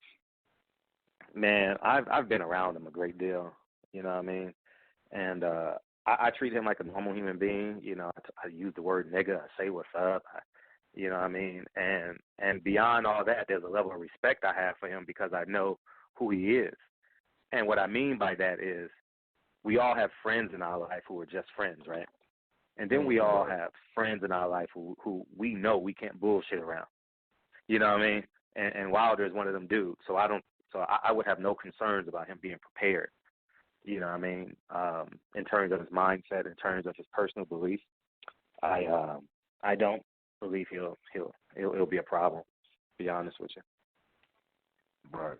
man, I've been around him a great deal. You know what I mean? And I treat him like a normal human being. You know, I use the word nigga. I say what's up. You know what I mean? And beyond all that, there's a level of respect I have for him because I know who he is. And what I mean by that is we all have friends in our life who are just friends, right? And then we all have friends in our life who we know we can't bullshit around. You know what I mean? And Wilder is one of them dudes. So I would have no concerns about him being prepared. You know what I mean? In terms of his mindset, in terms of his personal beliefs, I don't believe he'll be a problem. To be honest with you. Right.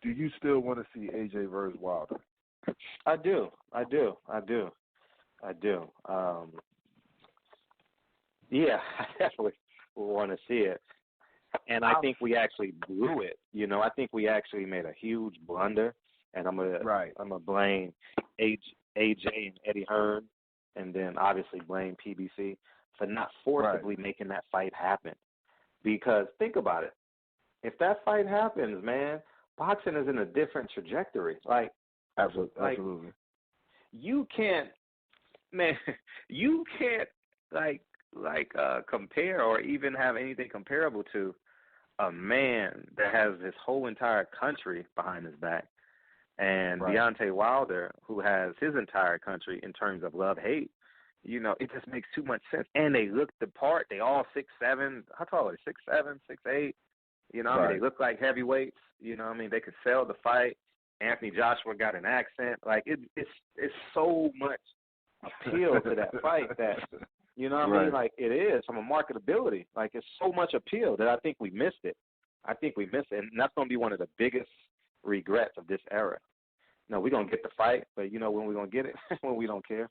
Do you still want to see AJ versus Wilder? I do. Yeah, I definitely want to see it. And I think we actually blew it. You know, I think we actually made a huge blunder. And I'm gonna blame AJ and Eddie Hearn, and then obviously blame PBC for not forcibly making that fight happen. Because think about it, if that fight happens, man, boxing is in a different trajectory. Like, absolutely. You can't compare or even have anything comparable to a man that has this whole entire country behind his back, and Deontay Wilder, who has his entire country in terms of love-hate. You know, it just makes too much sense. And they look the part. They all 6'7". How tall are they? 6'7", 6'8". You know what I mean? They look like heavyweights. You know what I mean? They could sell the fight. Anthony Joshua got an accent. Like, it's so much appeal to that fight that, you know what I mean? Like, it is from a marketability. Like, it's so much appeal that I think we missed it. And that's going to be one of the biggest regrets of this era. No, we're going to get the fight, but you know when we're going to get it? When we don't care.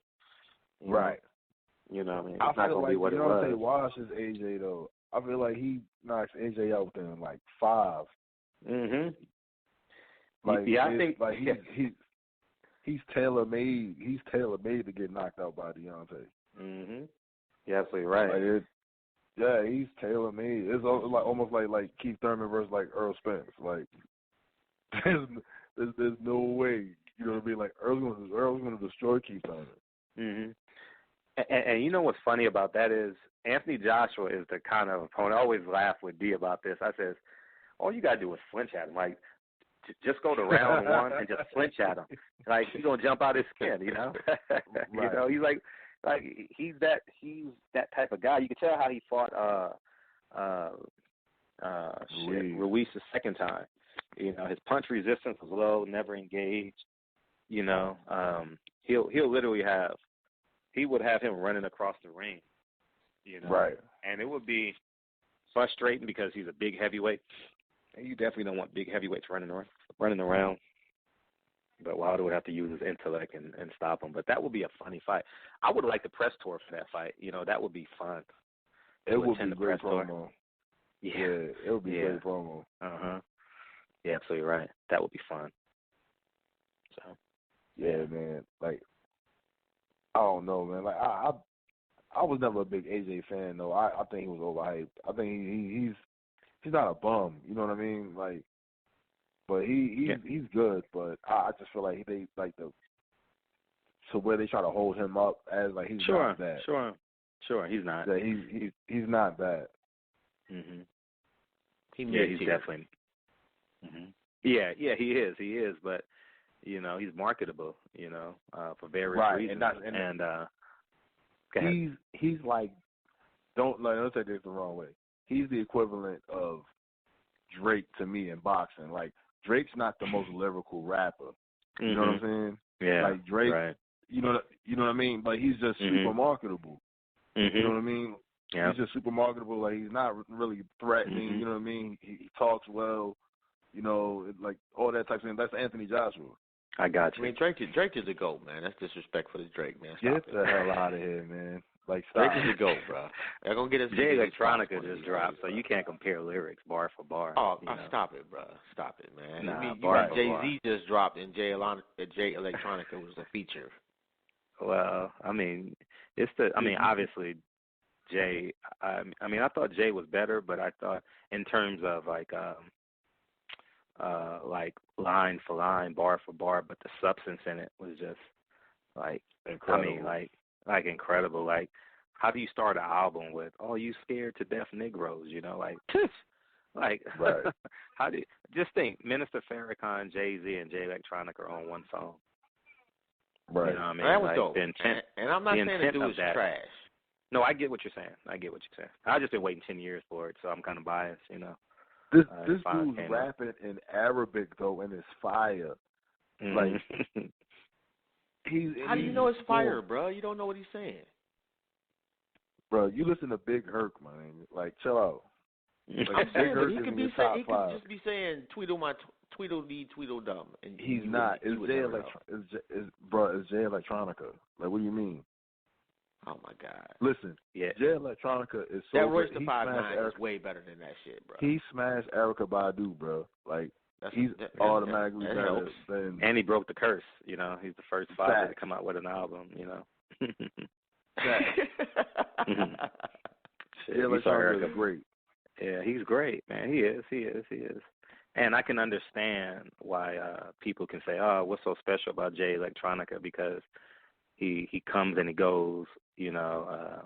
Right. You know what I mean? It's not not going to be what it was. You know what I'm saying? Wash is AJ, though. I feel like he knocks AJ out within, like, 5. Mm-hmm. Like, yeah, I think like he's tailor-made. He's tailor-made to get knocked out by Deontay. Mhm. You're absolutely right. Like he's tailor-made. It's like almost like Keith Thurman versus like Earl Spence. Like there's no way. You know what I mean? Like Earl's gonna destroy Keith Thurman. Mhm. And you know what's funny about that is Anthony Joshua is the kind of opponent. I always laugh with D about this. I says, all you gotta do is flinch at him. Like, just go to round one and just flinch at him. Like, he's gonna jump out his skin, you know. Right. You know, he's like he's that type of guy. You can tell how he fought Ruiz the second time. You know, his punch resistance was low, never engaged. You know, he'll literally would have him running across the ring. You know, right. And it would be frustrating because he's a big heavyweight. And you definitely don't want big heavyweights running around. But Wilder would have to use his intellect and stop him. But that would be a funny fight. I would like the press tour for that fight. You know, that would be fun. It would be great promo. Yeah, it would be great promo. Yeah, absolutely right. That would be fun. So. Yeah, man. Like, I don't know, man. Like, I was never a big AJ fan though. I think he was overhyped. I think he's not a bum, you know what I mean? Like, but he's good. But I just feel like they like to where they try to hold him up as like he's not that. Sure, he's not. That he's not that. Mhm. He's definitely. Mhm. Yeah, he is. But you know, he's marketable. You know, for various reasons. And go ahead. He's like, don't take this the wrong way. He's the equivalent of Drake to me in boxing. Like, Drake's not the most lyrical rapper. You know what I'm saying? Yeah. Like Drake, right. you know what I mean? Like, he's just super marketable. You know what I mean? Yeah. He's just super marketable. Like, he's not really threatening. You know what I mean? He talks well. You know, like all that type of thing. That's Anthony Joshua. I got you. I mean, Drake is a GOAT, man. That's disrespectful to Drake, man. Get the hell out of here, man. Like, stop. Drake is a GOAT, bro. They're gonna get his Jay Electronica just dropped, so you can't compare lyrics bar for bar. Oh, stop it, bro. Stop it, man. Nah, Jay-Z just dropped, and Jay Electronica was a feature. Well, I mean, obviously, Jay. I thought Jay was better, but I thought in terms of like line for line, bar for bar, but the substance in it was just like incredible. I mean, like incredible. Like, how do you start an album with "Oh, you scared to death Negroes"? You know, like, right. How do you just think? Minister Farrakhan, Jay-Z, and Jay Electronica are on one song. Right. You know what I mean? That was like, dope. And I'm not saying the dude is trash. No, I get what you're saying. I've just been waiting 10 years for it, so I'm kind of biased, you know. This dude's rapping in Arabic, though, and it's fire. Like, how do you know it's fire, bro? You don't know what he's saying. Bro, you listen to Big Herc, man. Like, chill out. Like, I'm saying, but he could just be saying Tweedledee, Tweedledum. And he's not. It's Jay Electronica. Like, what do you mean? Oh my God! Listen, Jay Electronica is so that Royce good. the 5'9" is way better than that shit, bro. He smashed Erykah Badu, bro. Like, he's automatically better than. And he broke the curse. You know, he's the first father to come out with an album. You know. Jay Electronica is great. Yeah, he's great, man. He is. And I can understand why people can say, "Oh, what's so special about Jay Electronica?" Because he comes and he goes. You know,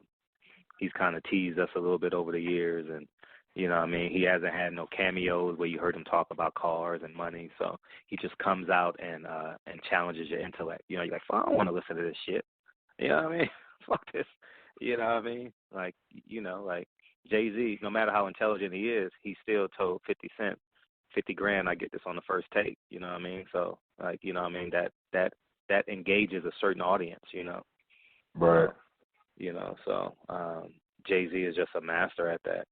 he's kind of teased us a little bit over the years, and you know, what I mean, he hasn't had no cameos where you heard him talk about cars and money. So he just comes out and challenges your intellect. You know, you're like, "I don't want to listen to this shit." You know what I mean? Fuck this. You know what I mean? Like, like Jay-Z, no matter how intelligent he is, he still told 50 Cent, 50 grand, I get this on the first take. You know what I mean? So, like, you know what I mean? That engages a certain audience, Right. So Jay-Z is just a master at that,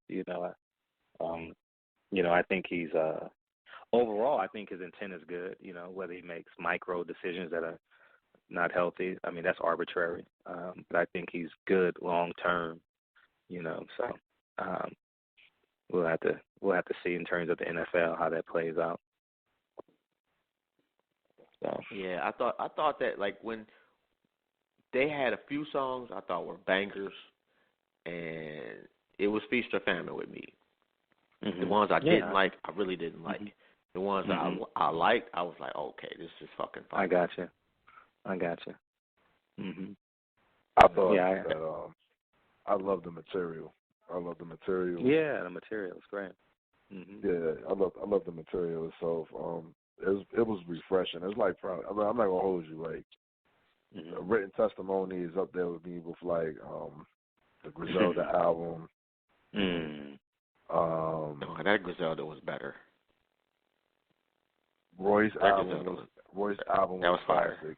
I think he's, overall, I think his intent is good, whether he makes micro decisions that are not healthy. I mean, that's arbitrary. But I think he's good long term, so we'll have to see in terms of the NFL how that plays out. So. Yeah, I thought that, like, when they had a few songs I thought were bangers, and it was feast or famine with me. Mm-hmm. The ones I didn't like, I really didn't like. Mm-hmm. The ones that I liked, I was like, okay, this is fucking fun. I got you. Mhm. I thought that I love the material. Yeah, the material is great. Mm-hmm. Yeah, I love the material itself. It was refreshing. It's like, I'm not gonna hold you. Like, Written Testimony is up there with me with like the Griselda album. That Griselda was better. Roy's album was fire. classic.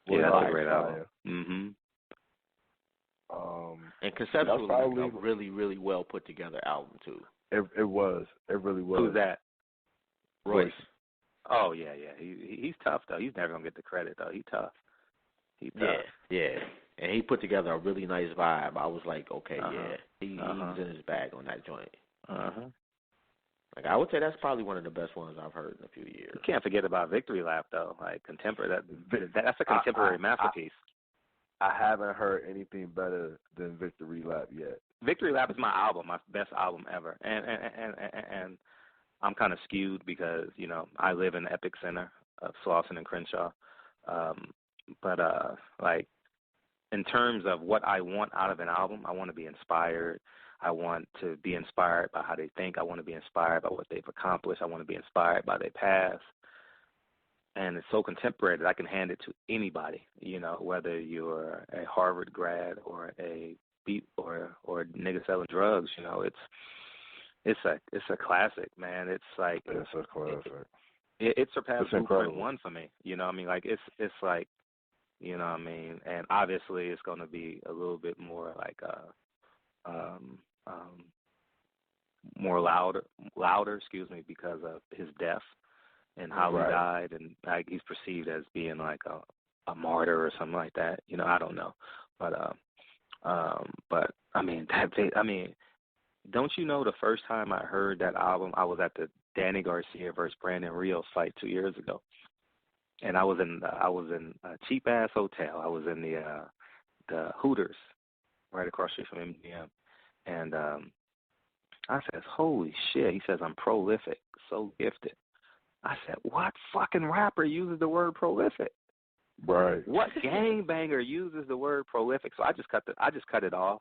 Yeah, that's a great album. Mhm. And conceptually, a really, really well put together album too. It was. It really was. Who's that? Royce. Oh yeah. He's tough though. He's never gonna get the credit though. He's tough. Yeah. And he put together a really nice vibe. I was like, okay, he was in his bag on that joint. Like, I would say that's probably one of the best ones I've heard in a few years. You can't forget about Victory Lap though. Like contemporary, that's a contemporary masterpiece. I haven't heard anything better than Victory Lap yet. Victory Lap is my album, my best album ever, and I'm kind of skewed because I live in the epicenter of Slauson and Crenshaw, but like in terms of what I want out of an album, I want to be inspired. I want to be inspired by how they think. I want to be inspired by what they've accomplished. I want to be inspired by their past. And it's so contemporary that I can hand it to anybody, whether you're a Harvard grad or a beat or nigga selling drugs, it's a classic, man. It's like it's a classic. It surpassed Blueprint 1 for me. I mean, like it's like, what I mean, and obviously it's going to be a little bit more like more louder, because of his death and how he died, and like he's perceived as being like a martyr or something like that. I don't know, but I mean don't you know the first time I heard that album, I was at the Danny Garcia versus Brandon Rios fight 2 years ago, and I was in a cheap ass hotel. I was in the Hooters right across the street from MGM, and I says, holy shit. He says, I'm prolific, so gifted. I said, what fucking rapper uses the word prolific? Right. What gangbanger uses the word prolific? So I just cut it off,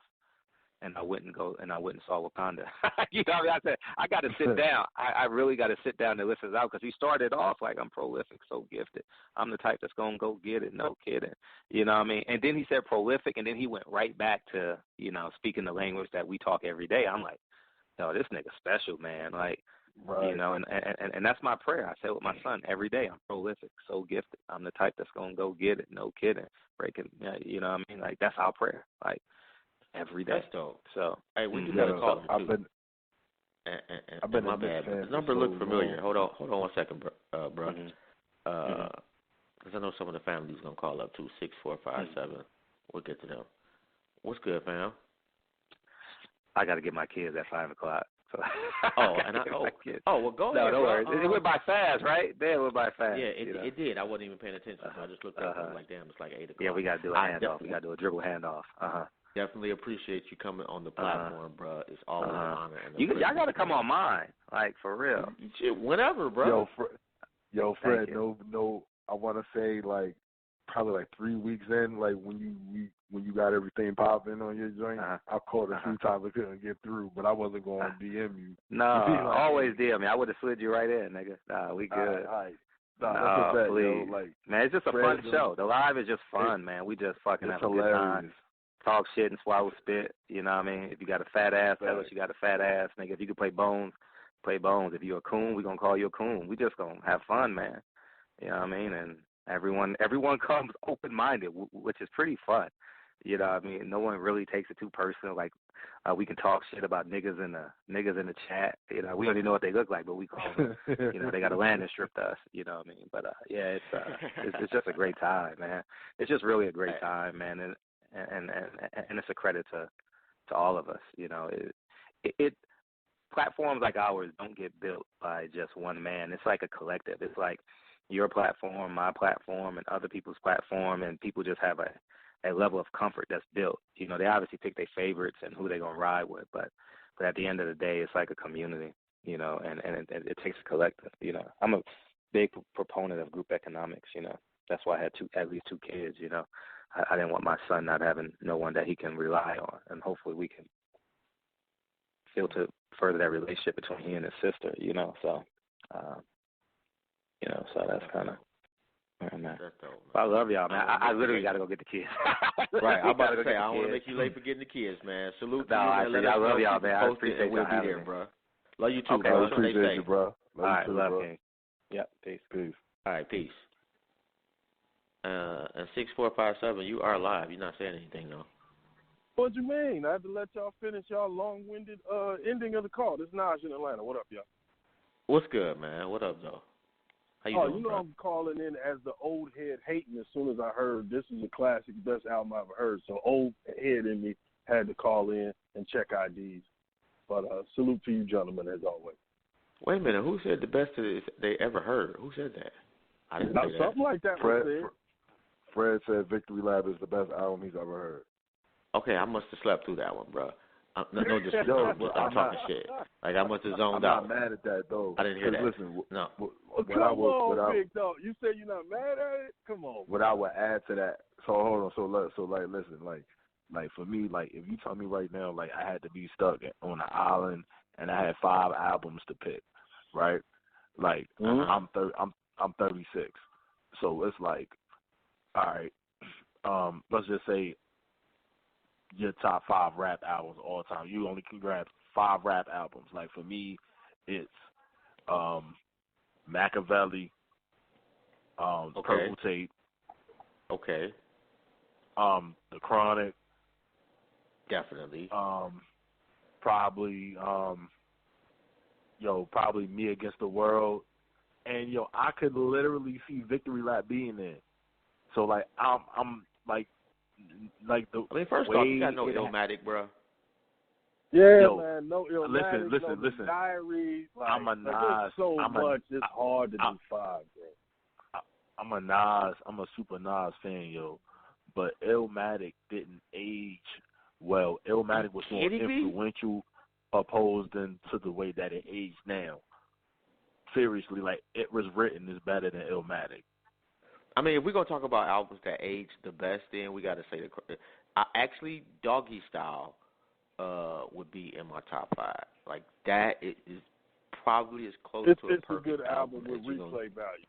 and I went and saw Wakanda. What I mean? I said, I got to sit down. I really got to sit down and listen to it out, because he started off like, I'm prolific, so gifted. I'm the type that's going to go get it. No kidding. You know what I mean? And then he said prolific, and then he went right back to, speaking the language that we talk every day. I'm like, yo, this nigga special, man. Like, right. And that's my prayer. I say with my son every day, I'm prolific, so gifted. I'm the type that's going to go get it. No kidding. Breaking, you know what I mean? Like, that's our prayer. Like, every day. That's dope. So, hey, we do got to call him too. I've been my bad. The number looked familiar. Hold on 1 second, bro. Because I know some of the family's gonna call up too. 6457. We'll get to them. What's good, fam? I got to get my kids at 5 o'clock. So well, go ahead. No worries. It went by fast, right? It went by fast. Yeah, it did. I wasn't even paying attention, so I just looked up and was like, damn, it's like 8 o'clock. Yeah, we got to do a handoff. We got to do a dribble handoff. Definitely appreciate you coming on the platform, bro. It's always an honor. And y'all got to come on mine, like, for real. Whenever, bro. Yo, Fred. No. I want to say like probably like 3 weeks in, like when you got everything popping on your joint. I called a few times, I couldn't get through, but I wasn't going to DM you. No, always DM me. I would have slid you right in, nigga. Nah, we good. All right. No, please. Yo, like, man, it's just a fun show. The live is just fun, man. We just fucking have a good time. talk shit and swallow spit. You know what I mean? If you got a fat ass, tell us you got a fat ass, nigga. If you can play bones, play bones. If you're a coon, we gonna call you a coon. We just gonna have fun, man. You know what I mean? And everyone comes open-minded, which is pretty fun. You know what I mean? No one really takes it too personal. Like we can talk shit about niggas in the chat. You know, we don't even know what they look like, but we call them. You know, they got a landing strip to us. You know what I mean? But yeah, it's just a great time, man. It's just really a great time, man, and it's a credit to all of us. You know, it platforms like ours don't get built by just one man. It's like a collective. It's like your platform, my platform, and other people's platform, and people just have a level of comfort that's built. You know, they obviously pick their favorites and who they're going to ride with, but at the end of the day, it's like a community, you know, and it takes a collective, you know. I'm a big proponent of group economics, you know. That's why I had at least two kids, you know. I didn't want my son not having no one that he can rely on, and hopefully we can to further that relationship between he and his sister, you know. So, you know, so that's kind of where I'm at. I love y'all, man. I literally got to go get the kids. Right, I'm about to say, I don't want to make you late for getting the kids, man. Salute to you, man. I love y'all, man. I appreciate we'll y'all be there, me. bro. Love you too, okay, bro. Appreciate you, bro. All right, too, love bro. you. Yep, peace. All right, peace. And 6457, you are live. You're not saying anything, though. What you mean? I have to let y'all finish y'all long-winded ending of the call. This is Naj in Atlanta. What up, y'all? What's good, man? What up, though? How you doing, you know, bro? I'm calling in as the old head hating as soon as I heard this is a classic, best album I've ever heard. So old head in me had to call in and check IDs. But salute to you, gentlemen, as always. Wait a minute. Who said the best they ever heard? Who said that? I didn't say that. Something like that was said. Fred said Victory Lap is the best album he's ever heard. Okay, I must have slept through that one, bro. No disrespect. I'm talking shit. Like, I must have zoned out. I'm not mad at that, though. I didn't hear that. Listen, no. Come on, Big Dog. You say you're not mad at it? Come on. What I would add to that, so hold on, listen, like for me, like if you tell me right now, like I had to be stuck on an island and I had 5 albums to pick, right? Like I'm 36, so it's like, all right, let's just say your top 5 rap albums all time. You only can grab 5 rap albums. Like for me, it's Machiavelli, Okay. Purple Tape. Okay. The Chronic. Definitely. Probably probably Me Against the World. And I could literally see Victory Lap being there. So like I'm like the I mean, first off, you got no Illmatic, bro. Yeah, man, no Illmatic, listen. No Diary. Like, I'm a Nas. Much. It's hard to do 5, bro. I'm a Nas. I'm a super Nas fan, but Illmatic didn't age well. Illmatic was more influential opposed to the way that it aged now. Seriously, like It Was Written is better than Illmatic. I mean, if we're going to talk about albums that age the best, then we got to say actually, Doggy Style would be in my top 5. Like, that is probably as close to a perfect It's a good album with replay value.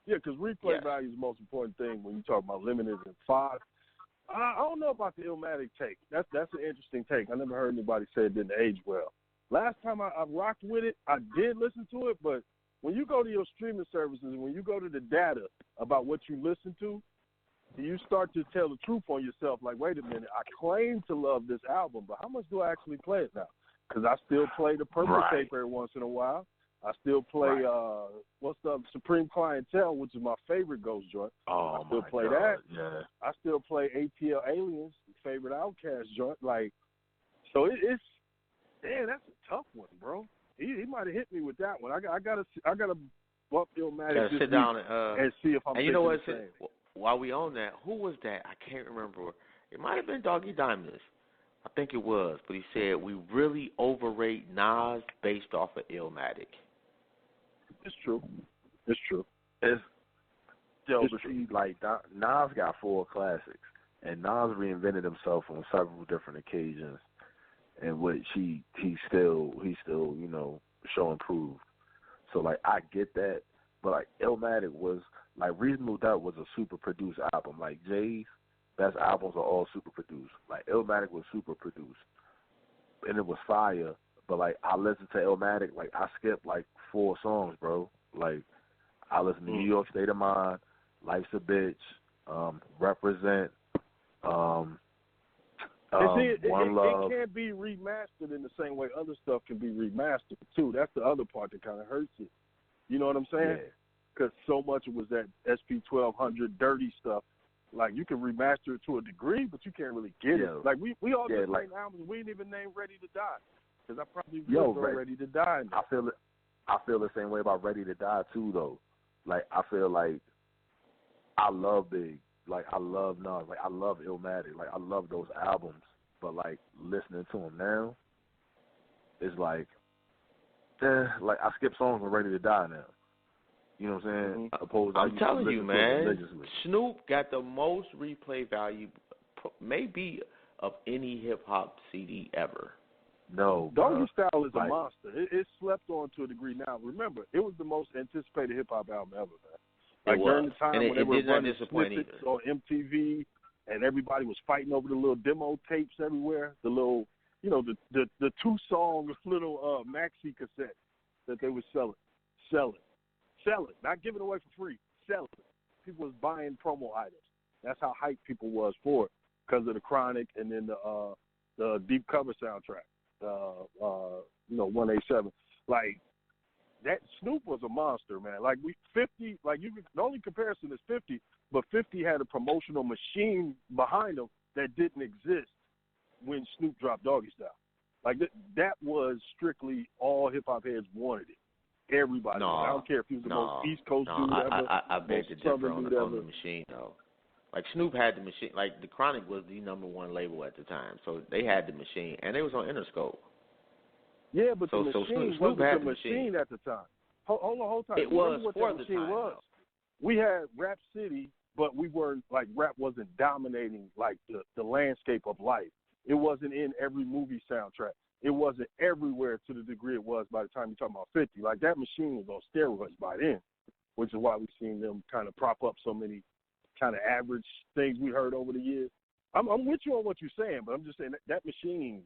Yeah, because replay value is the most important thing when you talk about limited and 5. I don't know about the Illmatic take. That's an interesting take. I never heard anybody say it didn't age well. Last time I rocked with it, I did listen to it, but when you go to your streaming services and when you go to the data about what you listen to, you start to tell the truth on yourself. Like, wait a minute, I claim to love this album, but how much do I actually play it now? Because I still play the Purple Tape every once in a while. I still play what's the Supreme Clientele, which is my favorite Ghost joint. I still play that. Yeah. I still play ATL Aliens, favorite Outkast joint. Like, so it's that's a tough one, bro. He might have hit me with that one. I gotta bump Illmatic this sit week down and see if I'm. And you know what? While we on that, who was that? I can't remember. It might have been Doggy Diamonds. I think it was, but he said we really overrate Nas based off of Illmatic. It's true. But see, like Nas got 4 classics, and Nas reinvented himself on several different occasions, in which he still show improved. So like I get that, but like Illmatic was like Reasonable Doubt was a super produced album. Like Jay's, best albums are all super produced. Like Illmatic was super produced, and it was fire. But like I listened to Illmatic, like I skipped like 4 songs, bro. Like I listened to New York State of Mind, Life's a Bitch, Represent, One Love. It can't be remastered in the same way other stuff can be remastered too. That's the other part that kind of hurts it. You know what I'm saying? Because so much was that SP 1200 dirty stuff. Like you can remaster it to a degree, but you can't really get it. Like we all did the same albums. We didn't even name Ready to Die because I probably would go Ready to Die. I feel the same way about Ready to Die too, though. Like I feel like I love Big, like I love Nas, like I love Illmatic, like I love those albums. But like listening to them now, it's like I skip songs from Ready to Die now. You know what I'm saying? I'm telling you, man, Snoop got the most replay value, maybe of any hip hop CD ever. No, Doggy Style is a monster. It's slept on to a degree now. Remember, it was the most anticipated hip hop album ever, man. Like during the time when they were running snippets on MTV, and everybody was fighting over the little demo tapes everywhere. The little, the 2-song little maxi cassette that they were selling, not giving away for free, selling. People was buying promo items. That's how hyped people was for it because of the Chronic and then the Deep Cover soundtrack. 187. Like that Snoop was a monster, man. Like 50, like the only comparison is 50, but 50 had a promotional machine behind him that didn't exist when Snoop dropped Doggy Style. Like that was strictly all hip hop heads wanted it. Everybody. I don't care if he was the most East Coast dude ever. I beg to differ on the machine though. Like Snoop had the machine. Like the Chronic was the #1 label at the time, so they had the machine, and they was on Interscope. Yeah, but the machine Snoop wasn't had the machine at the time. Hold on. It was for the time. Was. We had Rap City, but we weren't like rap wasn't dominating like the landscape of life. It wasn't in every movie soundtrack. It wasn't everywhere to the degree it was by the time you're talking about 50. Like that machine was on steroids by then, which is why we've seen them kind of prop up so many kind of average things we heard over the years. I'm with you on what you're saying, but I'm just saying that machine,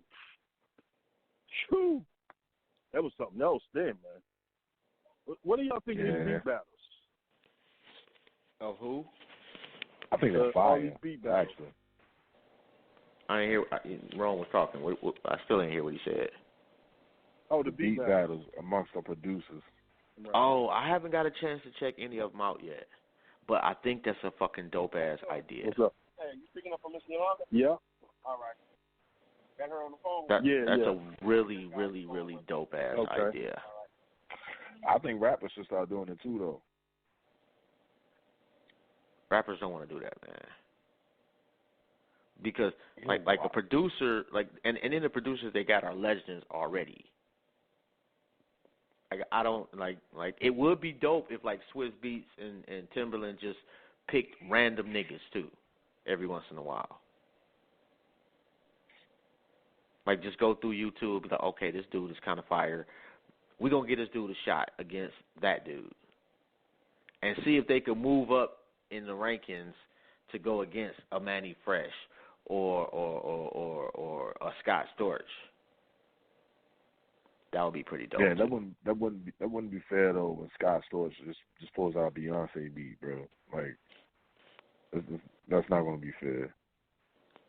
that was something else then, man. What do y'all think of these beat battles? Of who? I think they're fire, actually. I didn't hear. Ron was talking. I still didn't hear what he said. Oh, the beat battles amongst the producers. Right. Oh, I haven't got a chance to check any of them out yet, but I think that's a fucking dope ass idea. What's up? Hey, you speaking up for Miss Yolanda? Yeah. All right. Got her on the phone. That's a really, really, really dope ass idea. I think rappers should start doing it too, though. Rappers don't want to do that, man. Because like a producer, and then the producers they got are legends already. Like I don't like it would be dope if like Swizz Beatz and Timberland just picked random niggas too, every once in a while. Like just go through YouTube, be like, okay, this dude is kind of fire. We're gonna get this dude a shot against that dude, and see if they could move up in the rankings to go against a Manny Fresh or a Scott Storch. That would be pretty dope. Yeah, that wouldn't be fair though when Scott Storch just pulls out a Beyonce beat, bro. Like that's not gonna be fair.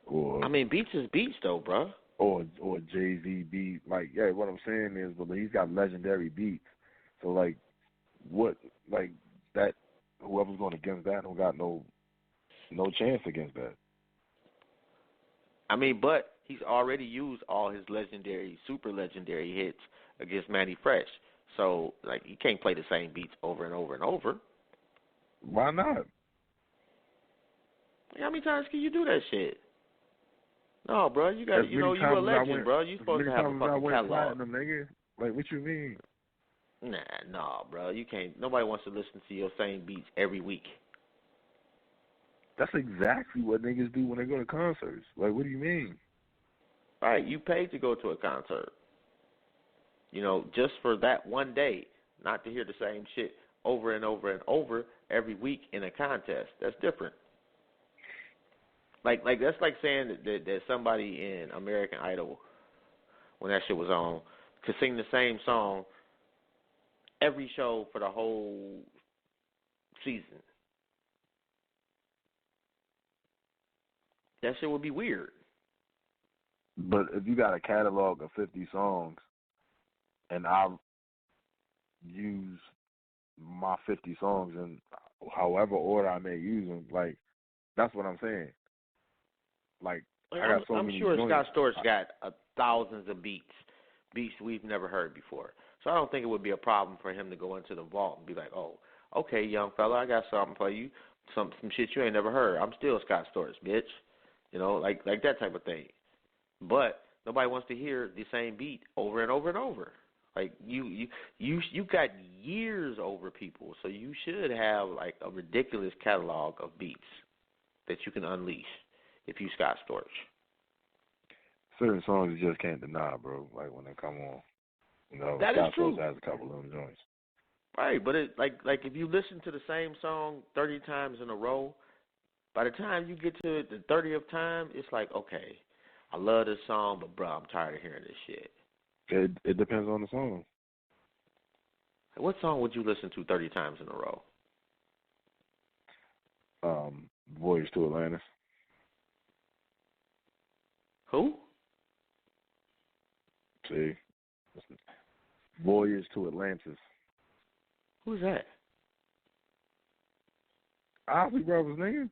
Or I mean, beats is beats though, bro. Or Jay-Z beat. Like, yeah, what I'm saying is, but he's got legendary beats. So like, what like that? Whoever's going against that don't got no chance against that. I mean, but he's already used all his legendary, super legendary hits against Manny Fresh. So, like, he can't play the same beats over and over and over. Why not? How many times can you do that shit? No, bro, you got you a legend, bro. You supposed to have a fucking catalog. Platinum, nigga. Like, what you mean? Nah, bro. You can't. Nobody wants to listen to your same beats every week. That's exactly what niggas do when they go to concerts. Like, what do you mean? All right, you paid to go to a concert. Just for that one day, not to hear the same shit over and over and over every week in a contest. That's different. Like that's like saying that somebody in American Idol, when that shit was on, could sing the same song every show for the whole season. That shit would be weird. But if you got a catalog of 50 songs, and I use my 50 songs in however order I may use them, like, that's what I'm saying. Like, I got so I'm many sure joints. Scott Storch got thousands of beats we've never heard before. So I don't think it would be a problem for him to go into the vault and be like, oh, okay, young fella, I got something for you, some shit you ain't never heard. I'm still Scott Storch, bitch. You know, like that type of thing. But nobody wants to hear the same beat over and over and over. Like you got years over people, so you should have like a ridiculous catalog of beats that you can unleash if you Scott Storch. Certain songs you just can't deny, bro. Like when they come on, you know, that Scott is true. Storch has a couple of them joints. Right, but it like if you listen to the same song 30 times in a row, by the time you get to the 30th time, it's like, okay, I love this song, but bro, I'm tired of hearing this shit. It depends on the song. What song would you listen to 30 times in a row? Voyage to Atlantis. Who? See, Voyage to Atlantis. Who's that? Ozzy Brothers, nigga.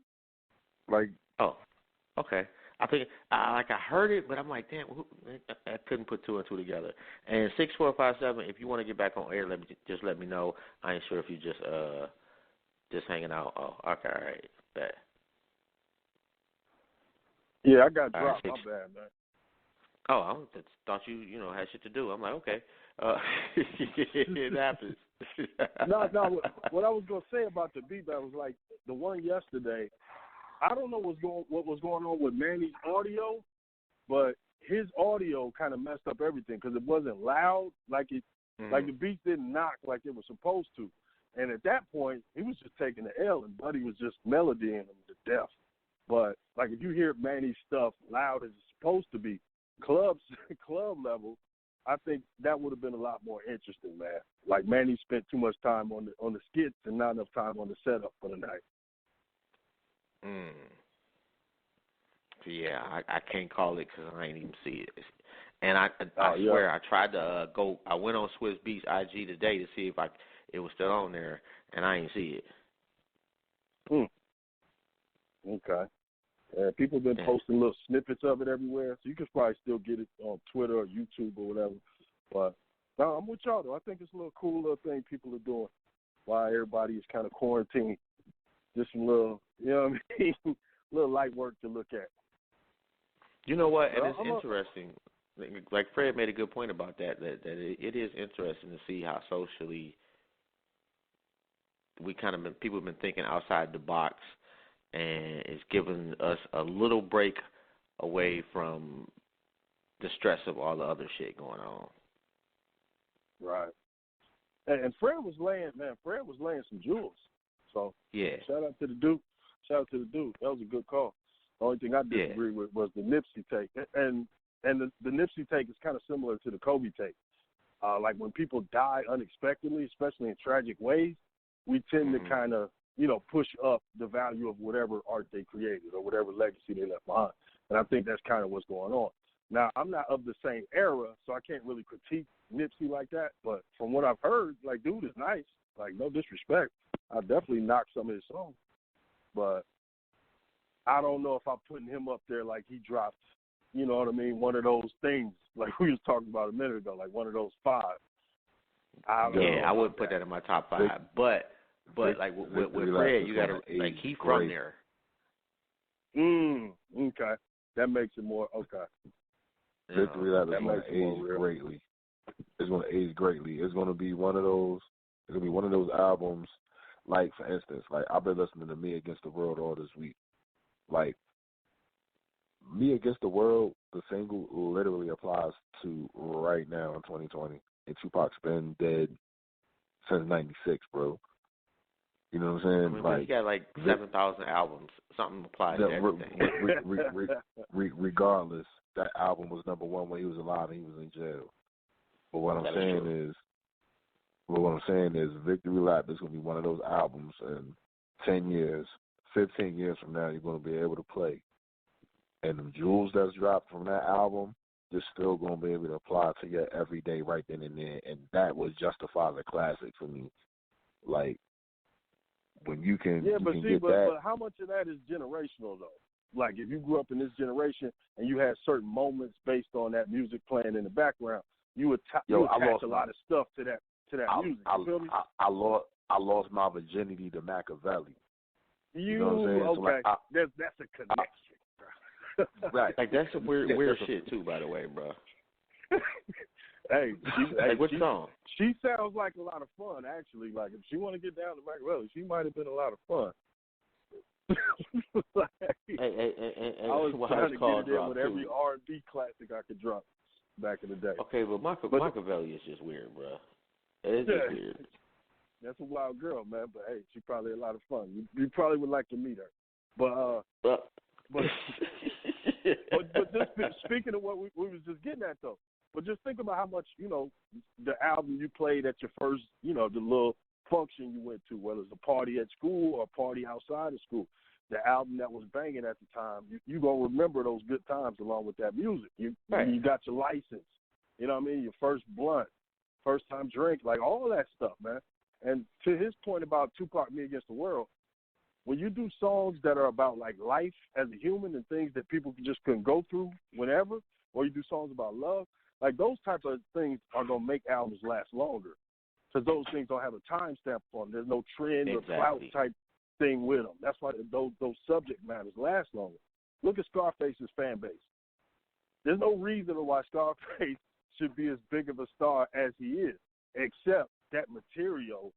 Like, oh, okay. I think I heard it, but I'm like, damn, I couldn't put two and two together. And 6457, if you want to get back on air, let me know. I ain't sure if you just hanging out. Oh, okay, all right, bet. Yeah, I got dropped. My bad, man. Oh, I thought you had shit to do. I'm like, okay, it happens. No. What I was gonna say about the beat battle was like the one yesterday. I don't know what was going on with Manny's audio, but his audio kind of messed up everything because it wasn't loud, like the beats didn't knock like it was supposed to. And at that point, he was just taking the L, and Buddy was just melodying him to death. But like if you hear Manny's stuff loud as it's supposed to be, club level, I think that would have been a lot more interesting, man. Like Manny spent too much time on the skits and not enough time on the setup for the night. Yeah, I can't call it because I ain't even see it. And I swear I tried to go. I went on Swiss Beats IG today to see if it was still on there, and I ain't see it. Okay. People have been posting little snippets of it everywhere, so you can probably still get it on Twitter or YouTube or whatever. But no, I'm with y'all though. I think it's a little cool little thing people are doing while everybody is kind of quarantined. Just some little, you know what I mean, little light work to look at. You know what? And it's interesting. Like Fred made a good point about that it is interesting to see how socially people have been thinking outside the box, and it's given us a little break away from the stress of all the other shit going on. Right. And Fred was laying some jewels. So yeah, shout out to the Duke. That was a good call. The only thing I disagree with was the Nipsey take, and the Nipsey take is kind of similar to the Kobe take. Like when people die unexpectedly, especially in tragic ways, we tend to kind of push up the value of whatever art they created or whatever legacy they left behind. And I think that's kind of what's going on. Now, I'm not of the same era, so I can't really critique Nipsey like that. But from what I've heard, like, dude is nice. Like, no disrespect. I definitely knock some of his songs. But I don't know if I'm putting him up there like he dropped, you know what I mean, one of those things like we was talking about a minute ago, like one of those five. I wouldn't put that in my top five. But like with Fred, you got to, like, he's from there. Okay. That makes it more, okay. Victory Lap is going to age greatly. It's going to age greatly. It's going to be one of those. It's going to be one of those albums. Like, for instance, like, I've been listening to Me Against the World all this week. Like, Me Against the World, the single literally applies to right now in 2020. And Tupac's been dead since 96, bro. You know what I'm saying? I mean, he got like 7,000 albums. Something applies to everything. Regardless, that album was number one when he was alive and he was in jail. But what I'm saying is, Victory Lap is going to be one of those albums, and 10 years, 15 years from now, you're going to be able to play. And the jewels that's dropped from that album, you're still going to be able to apply to your everyday right then and there. And that would justify the classic for me. Like, when you can, but how much of that is generational, though? Like, if you grew up in this generation and you had certain moments based on that music playing in the background, you would attach a lot of stuff to that music. You feel me? I lost my virginity to Machiavelli. You know what I'm saying? Okay. So like, that's a connection, bro. Right. Like, that's some weird shit, too, by the way, bro. Hey, what song? She sounds like a lot of fun, actually. Like, if she want to get down to Machiavelli, she might have been a lot of fun. I was trying to get it in with every R&B classic I could drop back in the day. Okay, but Machiavelli is just weird, bro. It is just weird. That's a wild girl, man. But hey, she's probably a lot of fun. You probably would like to meet her. But just speaking of what we was just getting at, though. But just think about how much, the album you played at your first, the little function you went to, whether it's a party at school or a party outside of school. The album that was banging at the time, you going to remember those good times along with that music. You got your license, you know what I mean? Your first blunt, first time drink, like all that stuff, man. And to his point about Tupac, Me Against the World, when you do songs that are about like life as a human and things that people just couldn't go through whenever, or you do songs about love, like those type of things are going to make albums last longer because those things don't have a time stamp on them. There's no trend or clout type thing with them. That's why those subject matters last longer. Look at Scarface's fan base. There's no reason why Scarface should be as big of a star as he is, except that material,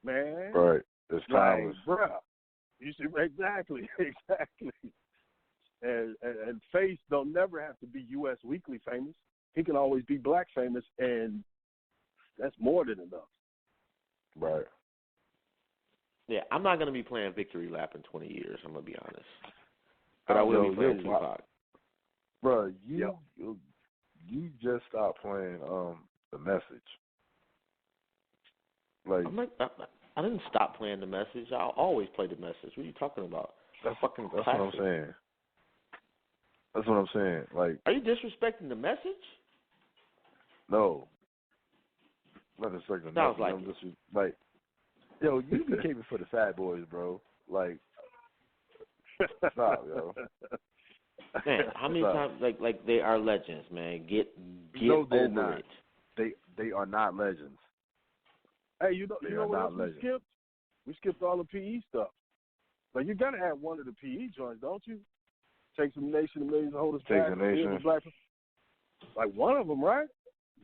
man. Right. It's timeless. Like, bruh. You see, exactly. And Face don't never have to be U.S. Weekly famous. He can always be black famous, and that's more than enough. Right. Yeah, I'm not going to be playing Victory Lap in 20 years, I'm going to be honest. But I will be playing Tupac. Bro, you just stopped playing The Message. Like, I didn't stop playing The Message. I'll always play The Message. What are you talking about? That's what I'm saying. That's what I'm saying. Like, are you disrespecting The Message? No. Not disrespecting. Sounds like like, yo, you be caping for the Fat Boys, bro. Like, stop, yo. Man, how many times? Like they are legends, man. Get no, they're over not. it. They are not legends. Hey, you know what else we skipped? We skipped all the PE stuff. Like, you gotta have one of the PE joints, don't you? Take Some Nation, the Millions, Hold Us Back. Take Some Nation. Like one of them, right?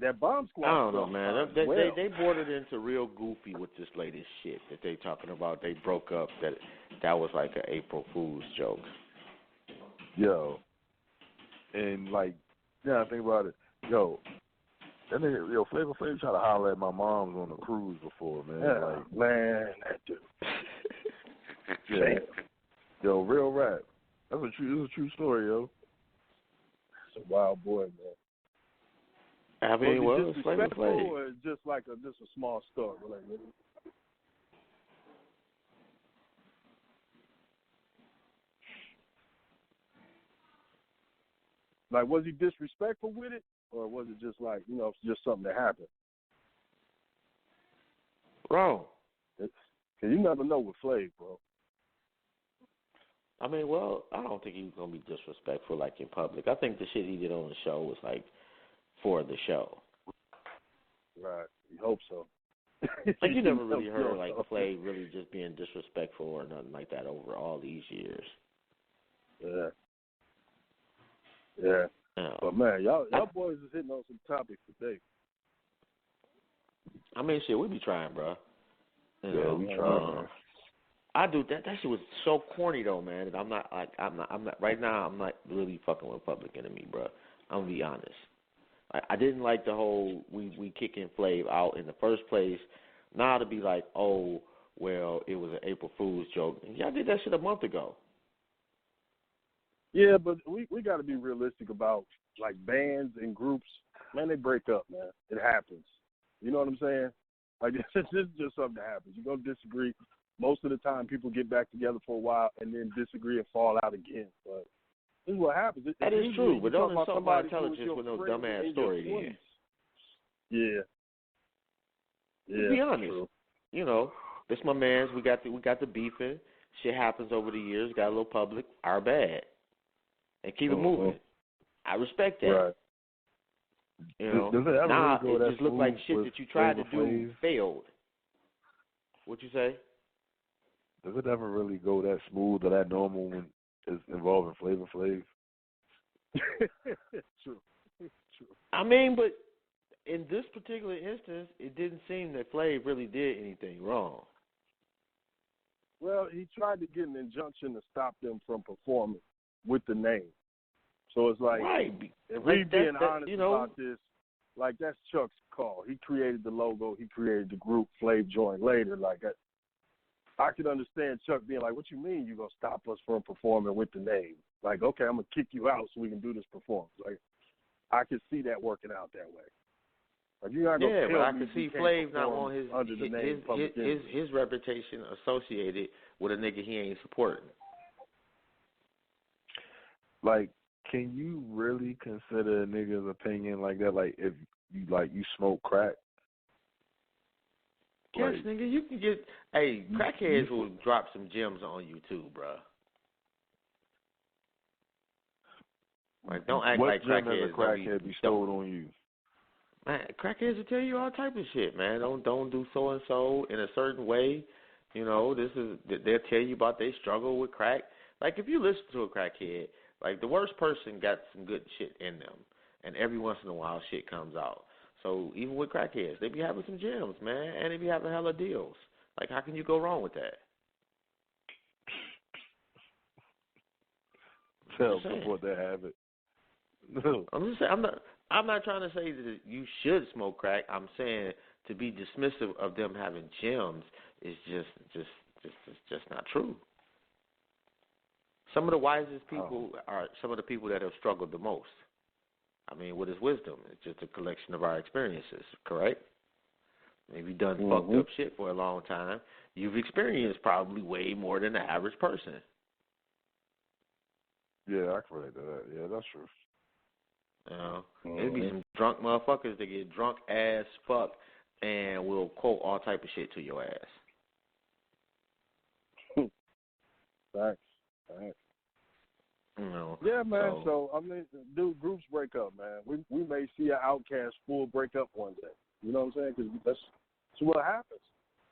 That Bomb Squad. I don't know, man. They bordered into real goofy with this latest shit that they talking about. They broke up. That was like an April Fool's joke. Yo, and like, yeah, think about it. Yo, that nigga, Flavor Flav tried to holler at my mom's on a cruise before, man. Yeah, like, man, that dude. Yeah. Yo, real rap. That's a true story, yo. It's a wild boy, man. I mean, was it Flavor Flav. Or just like a small story, like. Like, was he disrespectful with it, or was it just like, just something that happened? Bro. Because you never know with Flav, bro. I mean, well, I don't think he was going to be disrespectful, like, in public. I think the shit he did on the show was, like, for the show. Right. You hope so. Like, you never really heard, like, Flav really just being disrespectful or nothing like that over all these years. Yeah. Yeah. But, man, y'all boys is hitting on some topics today. I mean, shit, we be trying, bro. We trying. I do that. That shit was so corny though, man. I'm not right now. I'm not really fucking with Public Enemy, bro. I'm gonna be honest. I didn't like the whole we kicking Flav out in the first place. Now to be like, oh, well, it was an April Fool's joke. And y'all did that shit a month ago. Yeah, but we got to be realistic about, like, bands and groups. Man, they break up, man. It happens. You know what I'm saying? Like, this is just something that happens. You're going to disagree. Most of the time, people get back together for a while and then disagree and fall out again. But this is what happens. That is true, but don't insult my intelligence with no dumbass story then. Yeah. To be honest, true. You know, this my man's. We got the beefing. Shit happens over the years. Got a little public. Our bad. And keep it moving. I respect that. Right. You know, does it ever nah, really go it just looked like shit that you tried to do failed. What you say? Does it ever really go that smooth or that normal when it's involving Flavor Flav? True. I mean, but in this particular instance, it didn't seem that Flav really did anything wrong. Well, he tried to get an injunction to stop them from performing with the name. So it's like, right. If like we being honest you know, about this, like, that's Chuck's call. He created the logo. He created the group. Flav joined later. Like, I could understand Chuck being like, what you mean you're going to stop us from performing with the name? Like, okay, I'm going to kick you out so we can do this performance. Like, I could see that working out that way. Like, you're not gonna but I could see Flav not want his reputation associated with a nigga he ain't supporting. Like, can you really consider a nigga's opinion like that? Like, if you smoke crack? Yes, nigga, you can get. Hey, crackheads will drop some gems on you too, bro. Like, don't act like crackheads. What gem has a crackhead bestowed on you? Man, crackheads will tell you all type of shit, man. Don't do so and so in a certain way. You know, they'll tell you about their struggle with crack. Like, if you listen to a crackhead, like, the worst person got some good shit in them, and every once in a while shit comes out. So even with crackheads, they be having some gems, man, and they be having hella deals. Like, how can you go wrong with that? Support that habit. I'm just saying, I'm not trying to say that you should smoke crack. I'm saying to be dismissive of them having gems is just not true. Some of the wisest people are some of the people that have struggled the most. I mean, what is wisdom? It's just a collection of our experiences, correct? If you've done fucked up shit for a long time, you've experienced probably way more than the average person. Yeah, I can relate to that. Yeah, that's true. You know, there'd be some drunk motherfuckers that get drunk as fuck and will quote all type of shit to your ass. Thanks. You know, yeah, man. So I mean, dude, groups break up, man. We may see an Outkast full breakup one day. You know what I'm saying? Because that's what happens.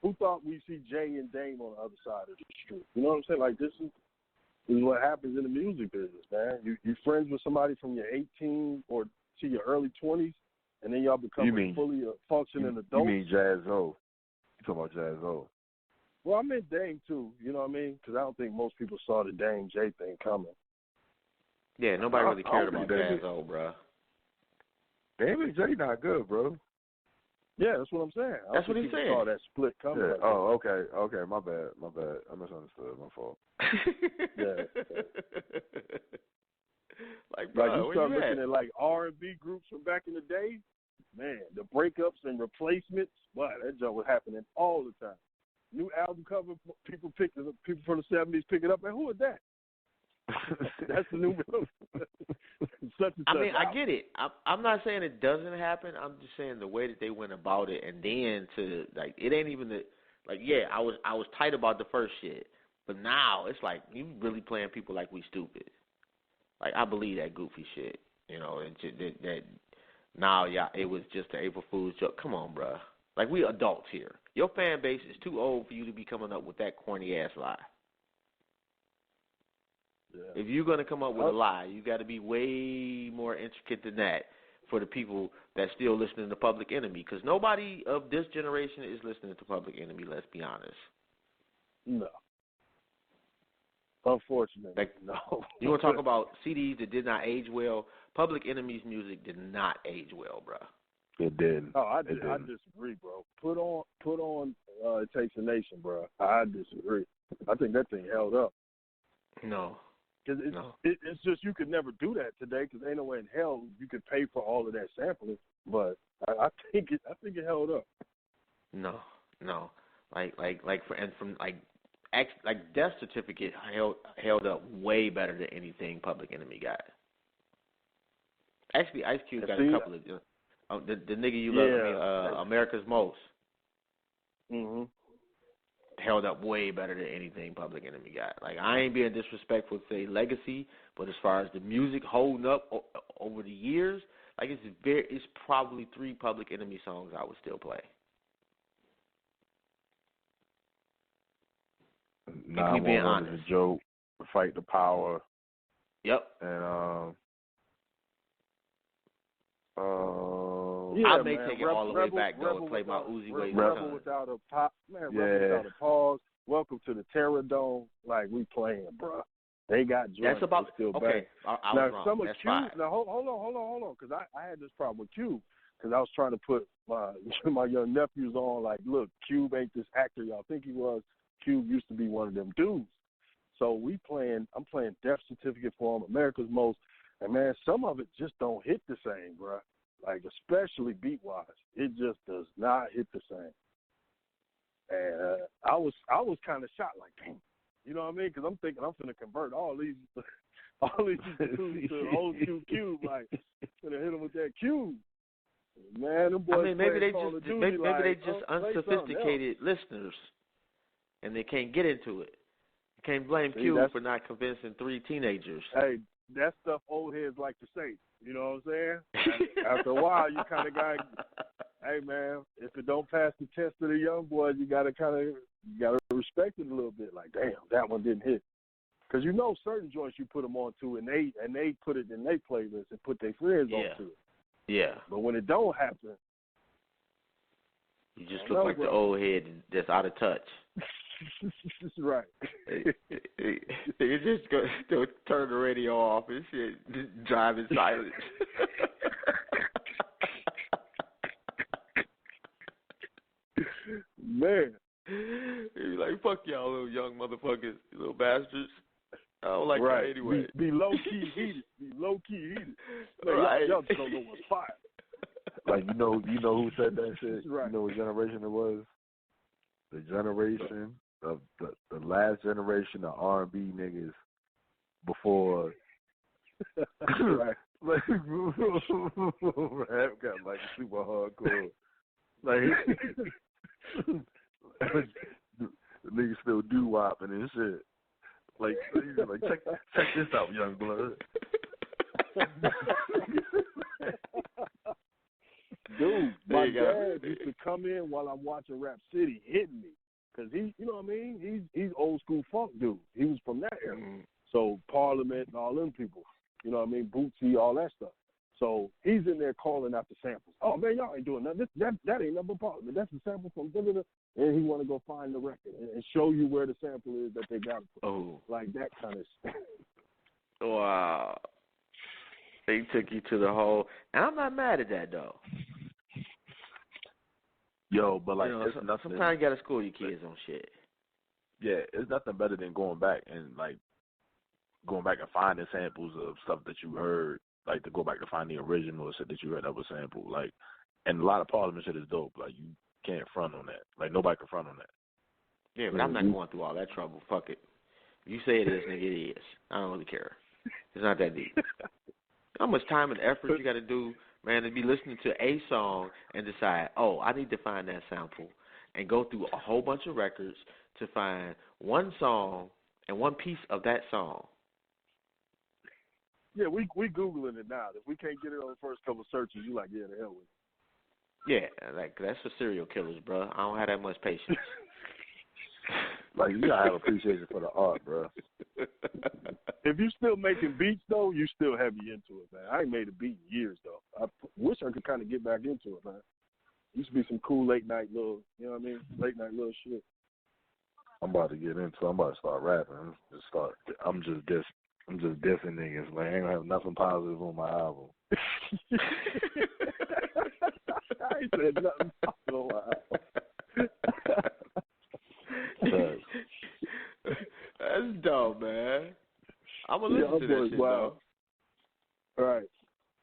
Who thought we'd see Jay and Dame on the other side of the street? You know what I'm saying? Like, this is what happens in the music business, man. You're friends with somebody from your 18 or to your early 20s, and then y'all become fully functioning adults. You mean Jaz-O? You talking about Jaz-O? Well, I meant Dame too. You know what I mean? Because I don't think most people saw the Dame Jay thing coming. Yeah, nobody really cared about Jaz-O, bro. Dame and Jay not good, bro. Yeah, that's what I'm saying. That's what he's saying. Saw that split coming. Yeah. Like Okay. My bad. I misunderstood. My fault. Yeah. Like, bro, you start looking at like R&B groups from back in the day, man, the breakups and replacements, wow, that junk was happening all the time. New album cover, people from the 70s pick it up, and who is that? That's the new such and such. I mean, album. I get it. I'm not saying it doesn't happen. I'm just saying the way that they went about it, and then to like, it ain't even the like. Yeah, I was tight about the first shit, but now it's like you really playing people like we stupid. Like, I believe that goofy shit, you know. That now, yeah, it was just the April Fool's joke. Come on, bro. Like, we adults here. Your fan base is too old for you to be coming up with that corny ass lie. Yeah. If you're going to come up with a lie, you got to be way more intricate than that for the people that still listening to Public Enemy, because nobody of this generation is listening to Public Enemy, let's be honest. No. Unfortunately, like, no. You want to talk about CDs that did not age well? Public Enemy's music did not age well, bro. It didn't. Oh, I disagree, bro. Put on It Takes a Nation, bro. I disagree. I think that thing held up. No. Because it's just you could never do that today because ain't no way in hell you could pay for all of that sampling. But I think it held up. No. Like Death Certificate held up way better than anything Public Enemy got. Actually, Ice Cube got a couple of the nigga you love, America's Most. Mhm. Held up way better than anything Public Enemy got. Like, I ain't being disrespectful to say Legacy, but as far as the music holding up over the years, like it's probably 3 Public Enemy songs I would still play. 9-1-1 is a joke. Fight the Power. Yep. And I may take it all the way back though and play my Uzi Way. Rebel Without a Pop, Rebel Without a Pause. Welcome to the Terror Dome. Like, we playing, bro. They got joints. That's about still okay. Back. I now, was wrong. some That's of Cube, fine. now hold on, because I had this problem with Cube because I was trying to put my young nephews on. Like, look, Cube ain't this actor y'all think he was. Cube used to be one of them dudes. So I'm playing Death Certificate for him, America's Most, and man, some of it just don't hit the same, bro. Like, especially beat-wise, it just does not hit the same. And I was kind of shocked, like, damn, you know what I mean? Because I'm thinking I'm going to convert all these dudes to old school Cube, like, gonna hit them with that Cube. Man, them boys. I mean, maybe they like, just unsophisticated listeners, and they can't get into it. You can't blame Cube for not convincing 3 teenagers. Hey, that stuff old heads like to say. You know what I'm saying? After a while, you kind of got, hey man, if it don't pass the test of the young boys, you gotta respect it a little bit. Like, damn, that one didn't hit. Because you know certain joints you put them onto, and they put it in their playlist and put their friends onto it. Yeah. But when it don't happen, you just look like the old head that's out of touch. Right. You just go turn the radio off and shit, just drive in silence. Man. You're like, fuck y'all little young motherfuckers, you little bastards. I don't like that anyway. Be low-key heated. Man, right. Y'all just don't know what's fire. Like, you know who said that shit? Right. You know what generation it was? The generation of the last generation of R&B niggas before right. Like rap got like super hardcore. Like the niggas still doo-wopping and shit. Like check this out, young blood. Dude, my dad used to come in while I'm watching Rap City, hitting me. Because he, you know what I mean? He's old school funk dude. He was from that era. Mm-hmm. So Parliament and all them people, you know what I mean? Bootsy, all that stuff. So he's in there calling out the samples. Oh, man, y'all ain't doing nothing. That ain't nothing but Parliament. That's the sample from da-da-da. And he want to go find the record and show you where the sample is that they got it from. Oh. Like that kind of stuff. Wow. They took you to the whole, and I'm not mad at that, though. Yo, but like, it's nothing. Sometimes you gotta school your kids on shit. Yeah, it's nothing better than going back and finding samples of stuff that you heard, like to go back to find the original shit that you heard that was sampled. Like, and a lot of Parliament shit is dope. Like, you can't front on that. Like, nobody can front on that. Yeah, but I'm not going through all that trouble. Fuck it. If you say it is, nigga, it is. I don't really care. It's not that deep. How much time and effort you got to do, man, to be listening to a song and decide, oh, I need to find that sample, and go through a whole bunch of records to find one song and one piece of that song. Yeah, we Googling it now. If we can't get it on the first couple of searches, you like, yeah, the hell with it. Yeah, like, that's for serial killers, bro. I don't have that much patience. Like, you gotta have appreciation for the art, bro. If you still making beats, though, you still heavy into it, man. I ain't made a beat in years, though. I wish I could kind of get back into it, man. Used to be some cool late night little, you know what I mean? Late night little shit. I'm about to get into it. I'm about to start rapping. I'm just dissing niggas. Like, I ain't gonna have nothing positive on my album. said nothing so loud. That's dope, man. I'm going to listen to that shit, wow. though. All right.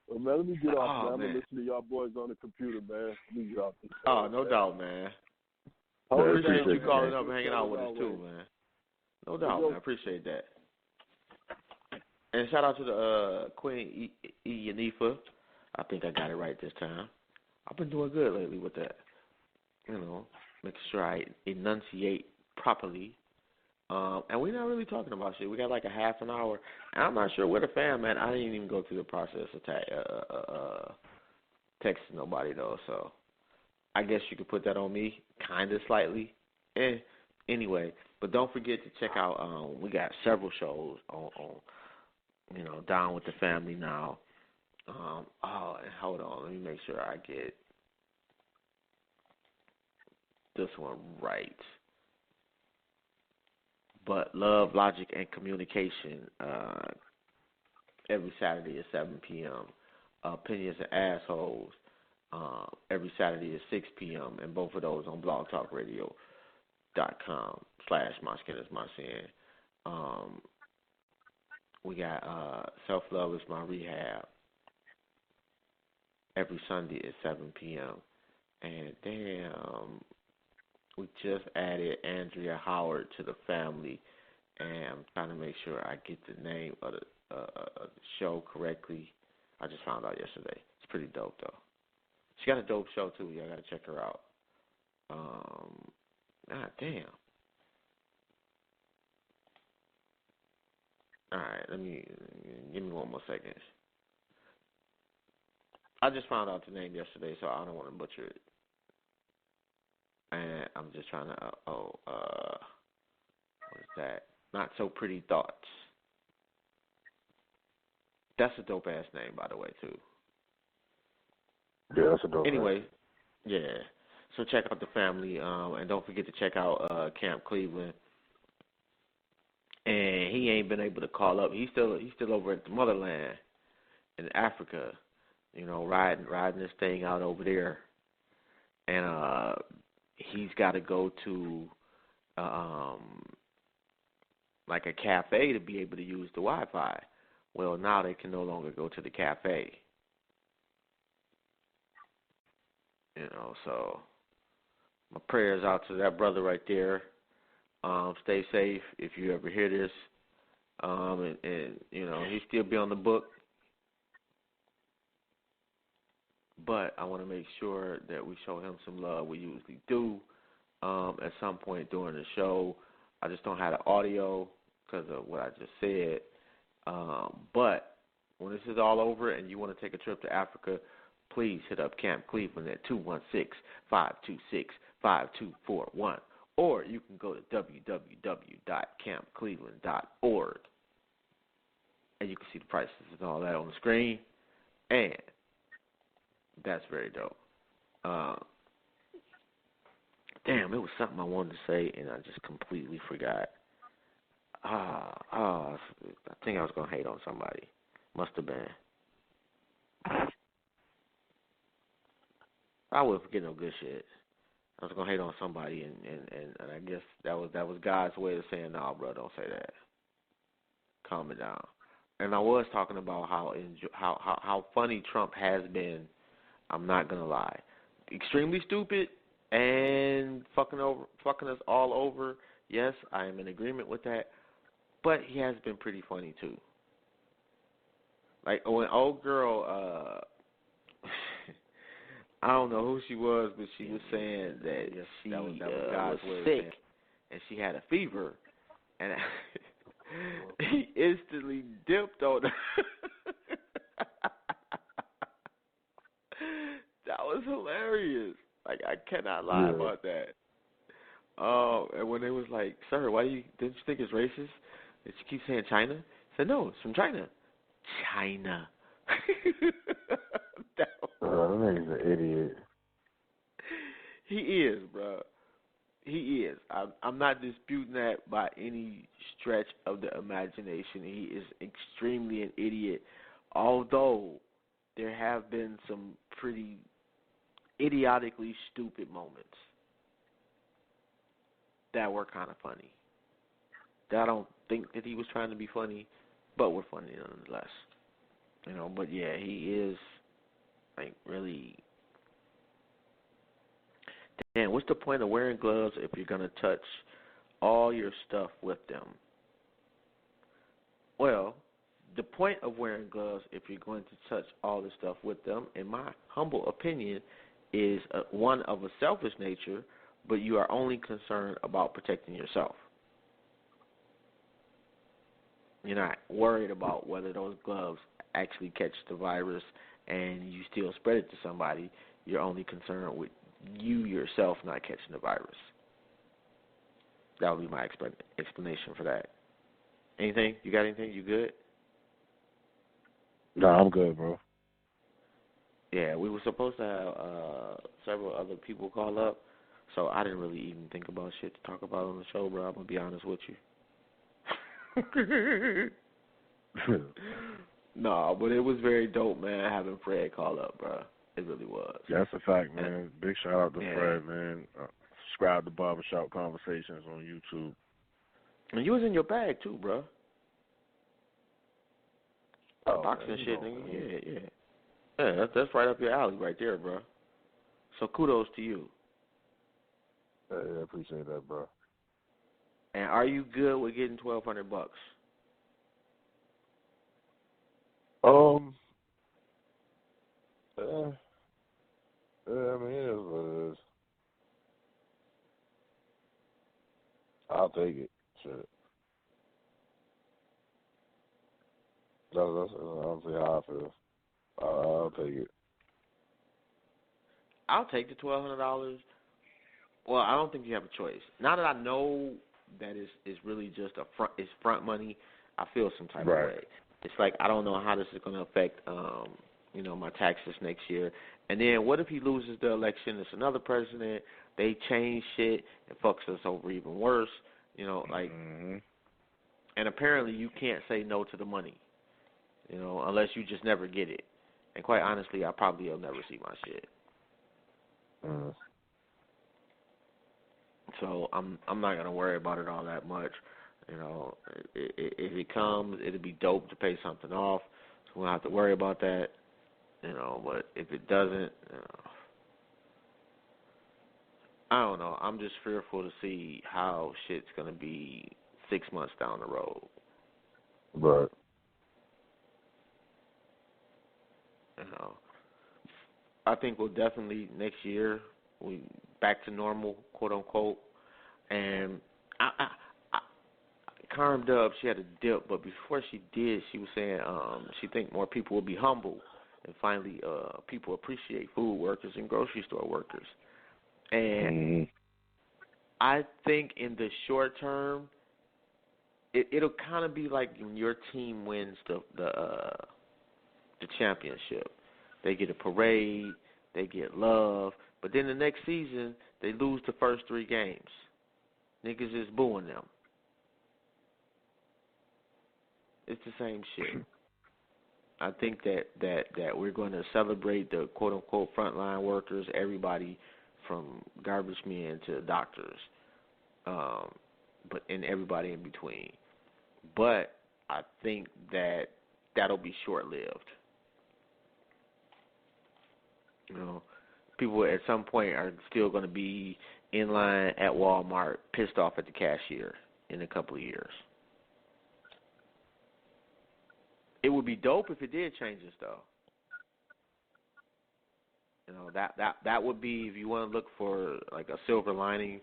Well, man, let me get off, man. I'm man. going to listen to y'all boys on the computer, man. Let me get off this. No doubt, man. I appreciate you calling up and hanging out with us, too, man. No doubt, man. I appreciate that. And shout out to the Queen Yanifa. I think I got it right this time. I've been doing good lately with that. You know, making sure I enunciate properly. And we're not really talking about shit. We got like a half an hour. And I'm not sure where the fam, man. I didn't even go through the process of texting nobody, though. So I guess you could put that on me, kind of slightly. Anyway, but don't forget to check out, we got several shows on Down with the Family now. And hold on, let me make sure I get this one right. But Love, Logic, and Communication every Saturday at 7 p.m. Opinions and Assholes every Saturday at 6 p.m. And both of those on blogtalkradio.com/MySkinIsMySin. We got Self-Love is My Rehab every Sunday at 7 p.m. And damn, we just added Andrea Howard to the family, and I'm trying to make sure I get the name of the show correctly. I just found out yesterday. It's pretty dope, though. She got a dope show, too. Y'all got to check her out. God damn. All right, give me one more second. I just found out the name yesterday, so I don't want to butcher it. And I'm just trying to, what is that? Not So Pretty Thoughts. That's a dope-ass name, by the way, too. Yeah, that's a dope Anyway, yeah. So check out the family, and don't forget to check out Camp Cleveland. And he ain't been able to call up. He's still over at the motherland in Africa, riding this thing out over there. And he's got to go to like a cafe to be able to use the Wi-Fi. Well, now they can no longer go to the cafe. So my prayers out to that brother right there. Stay safe if you ever hear this. And he still be on the book. But I want to make sure that we show him some love. We usually do at some point during the show. I just don't have the audio because of what I just said. But when this is all over and you want to take a trip to Africa, please hit up Camp Cleveland at 216-526-5241. Or you can go to www.campcleveland.org. And you can see the prices and all that on the screen. And that's very dope. Damn, it was something I wanted to say, and I just completely forgot. I think I was going to hate on somebody. Must have been. I wouldn't forget no good shit. I was going to hate on somebody, and I guess that was God's way of saying, no, bro, don't say that. Calm it down. And I was talking about how funny Trump has been. I'm not going to lie. Extremely stupid and fucking us all over. Yes, I am in agreement with that. But he has been pretty funny, too. Like, when old girl, I don't know who she was, but she was saying that she was sick and she had a fever. And he instantly dipped on her. That was hilarious. Like, I cannot lie about that. And when they was like, sir, didn't you think it's racist? Did she keep saying China? I said, no, it's from China. China. That nigga's an idiot. He is, bro. He is. I'm not disputing that by any stretch of the imagination. He is extremely an idiot, although there have been some pretty idiotically stupid moments that were kind of funny. That I don't think that he was trying to be funny, but were funny nonetheless. But yeah, he is like really. Damn, what's the point of wearing gloves if you're gonna touch all your stuff with them? Well, the point of wearing gloves, if you're going to touch all the stuff with them, in my humble opinion, is one of a selfish nature, but you are only concerned about protecting yourself. You're not worried about whether those gloves actually catch the virus and you still spread it to somebody. You're only concerned with you yourself not catching the virus. That would be my explanation for that. Anything? You got anything? You good? No, I'm good, bro. Yeah, we were supposed to have several other people call up, so I didn't really even think about shit to talk about on the show, bro. I'm going to be honest with you. No, but it was very dope, man, having Fred call up, bro. It really was. That's a fact, man. Big shout out to Fred, man. Subscribe to Barbershop Conversations on YouTube. And you was in your bag, too, bro. Boxing man, shit, nigga. Yeah. Yeah, that's right up your alley right there, bro. So kudos to you. Yeah, I appreciate that, bro. And are you good with getting $1,200? I mean, it is what it is. I'll take it. Shit. That's honestly how I feel. I'll take it. I'll take the $1,200. Well, I don't think you have a choice. Now that I know that it's really just it's front money, I feel some type of way. It's like I don't know how this is going to affect, my taxes next year. And then what if he loses the election? It's another president. They change shit and fucks us over even worse. And apparently you can't say no to the money, unless you just never get it. And quite honestly, I probably will never see my shit. So I'm not gonna worry about it all that much. If it comes, it'll be dope to pay something off, so we don't have to worry about that. But if it doesn't, I don't know. I'm just fearful to see how shit's gonna be 6 months down the road. Right. I think we'll definitely next year we back to normal, quote unquote. And Carm Dub, she had a dip, but before she did, she was saying she think more people will be humble, and finally people appreciate food workers and grocery store workers. And I think in the short term, it'll kind of be like when your team wins the championship. They get a parade, they get love, but then the next season they lose the first 3 games. Niggas is booing them. It's the same shit. I think that we're going to celebrate the quote-unquote frontline workers, everybody from garbage men to doctors, and everybody in between. But I think that'll be short-lived. People at some point are still going to be in line at Walmart, pissed off at the cashier in a couple of years. It would be dope if it did change this, though. That would be, if you want to look for like a silver lining,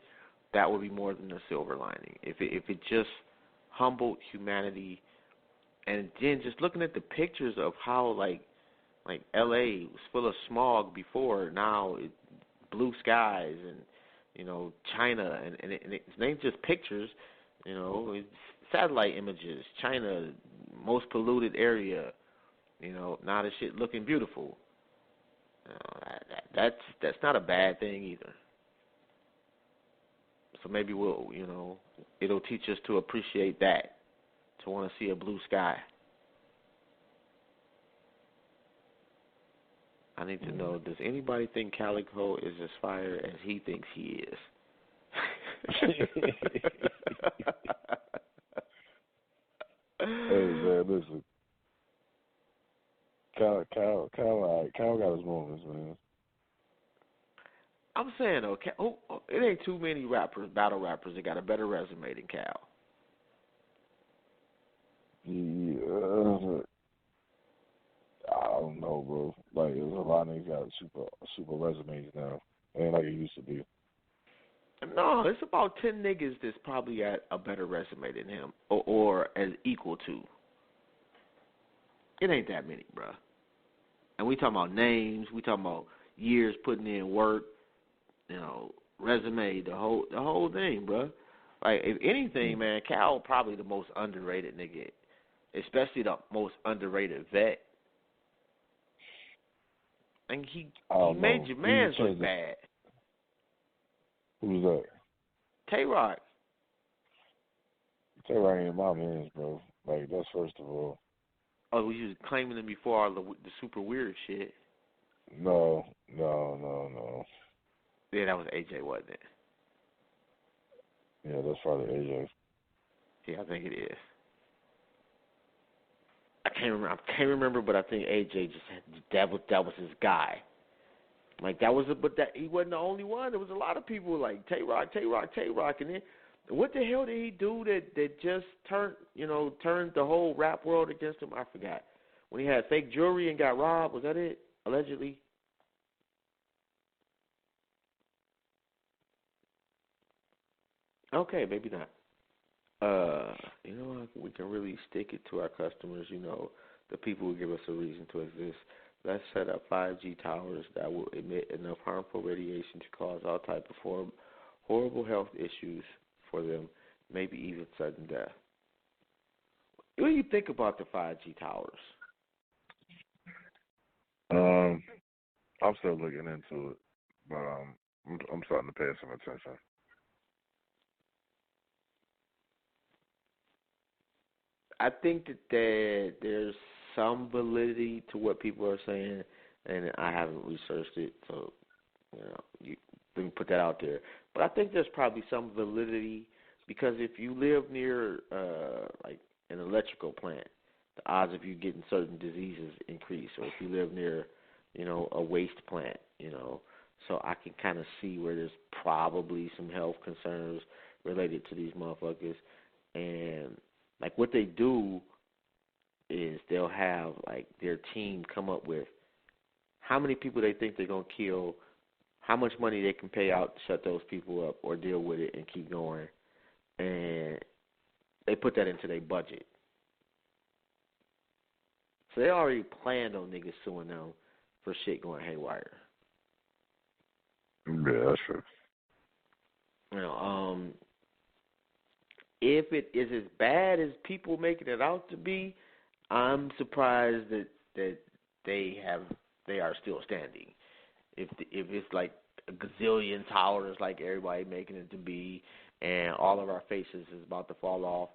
that would be more than a silver lining. If it just humbled humanity, and then just looking at the pictures of how like L.A. was full of smog before, now blue skies and China and it's not just pictures, it's satellite images. China, most polluted area, now the shit looking beautiful. That's not a bad thing either. So maybe it'll teach us to appreciate that, to want to see a blue sky. I need to know, does anybody think Calico is as fire as he thinks he is? Hey man, listen. Cal got his moments, man. I'm saying though, it ain't too many battle rappers that got a better resume than Cal. Yeah, I don't know, bro. Like, there's a lot of niggas got super resumes now. Ain't like it used to be. No, it's about 10 niggas that's probably got a better resume than him, or as equal to. It ain't that many, bruh. And we talking about names, we talking about years putting in work, resume, the whole thing, bruh. Like, if anything, man, Cal probably the most underrated nigga, especially the most underrated vet. And he made your mans look bad. Who's that? Tay-Rock. Tay-Rock ain't my mans, bro. Like, that's first of all. Oh, we was claiming him before all the super weird shit. No. Yeah, that was AJ, wasn't it? Yeah, that's probably AJ. Yeah, I think it is. I can't remember, but I think AJ just had that was his guy. Like he wasn't the only one. There was a lot of people like Tay-Rock, and then what the hell did he do that just turned the whole rap world against him? I forgot. When he had fake jewelry and got robbed, was that it? Allegedly. Okay, maybe not. We can really stick it to our customers, the people who give us a reason to exist. Let's set up 5G towers that will emit enough harmful radiation to cause all type of horrible health issues for them, maybe even sudden death. What do you think about the 5G towers? I'm still looking into it, but I'm starting to pay some attention. I think that there's some validity to what people are saying, and I haven't researched it, so you can put that out there. But I think there's probably some validity because if you live near like an electrical plant, the odds of you getting certain diseases increase. Or if you live near, a waste plant, so I can kind of see where there's probably some health concerns related to these motherfuckers. And like what they do is they'll have like their team come up with how many people they think they're going to kill, how much money they can pay out to shut those people up or deal with it and keep going. And they put that into their budget. So they already planned on niggas suing them for shit going haywire. Yeah, that's true. If it is as bad as people making it out to be, I'm surprised that they are still standing. If it's like a gazillion towers like everybody making it to be, and all of our faces is about to fall off,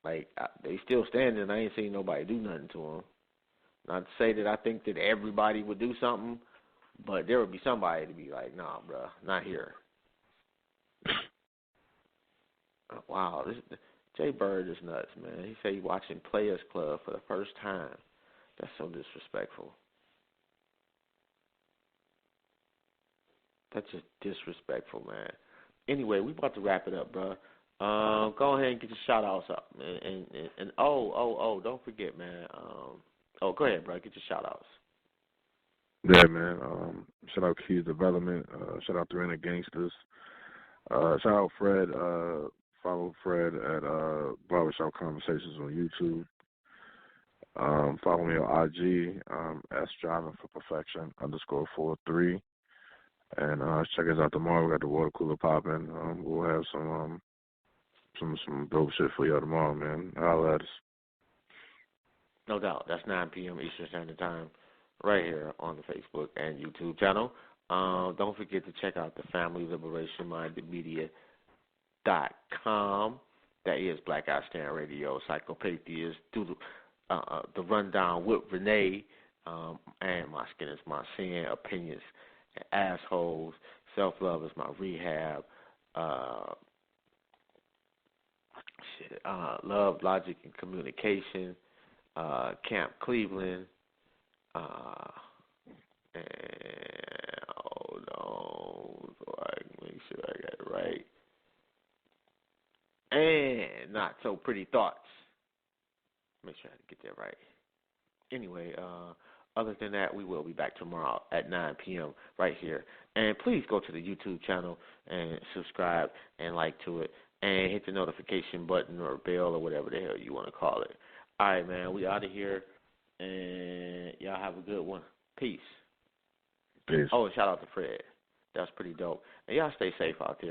they still standing. I ain't seen nobody do nothing to them. Not to say that I think that everybody would do something, but there would be somebody to be like, nah, bruh, not here. Wow, Jay Bird is nuts, man. He said he's watching Players Club for the first time. That's so disrespectful. That's just disrespectful, man. Anyway, we about to wrap it up, bro. Go ahead and get your shout-outs up. And don't forget, man. Go ahead, bro. Get your shout-outs. Yeah, man. Shout out Keys Development. Shout out to Renegade Gangsters. Shout out Fred. Follow Fred at Barbershop Conversations on YouTube. Follow me on IG, @StrivingForPerfection _43. And check us out tomorrow. We got the water cooler popping. We'll have some dope shit for y'all tomorrow, man. Holla at us. No doubt. That's 9 p.m. Eastern Standard Time right here on the Facebook and YouTube channel. Don't forget to check out the Family Liberation Minded Media.com. That is Black Guy Stand Radio. Psychopathia is do the rundown with Renee. And my skin is my sin. Opinions and assholes. Self-love is my rehab. Love, logic, and communication. Camp Cleveland. And hold on, so I can make sure I got it right. And Not So Pretty Thoughts. Make sure I get that right. Anyway, other than that, we will be back tomorrow at 9 p.m. right here. And please go to the YouTube channel and subscribe and like to it. And hit the notification button or bell or whatever the hell you want to call it. All right, man, we out of here. And y'all have a good one. Peace. Peace. Oh, and shout out to Fred. That's pretty dope. And y'all stay safe out there.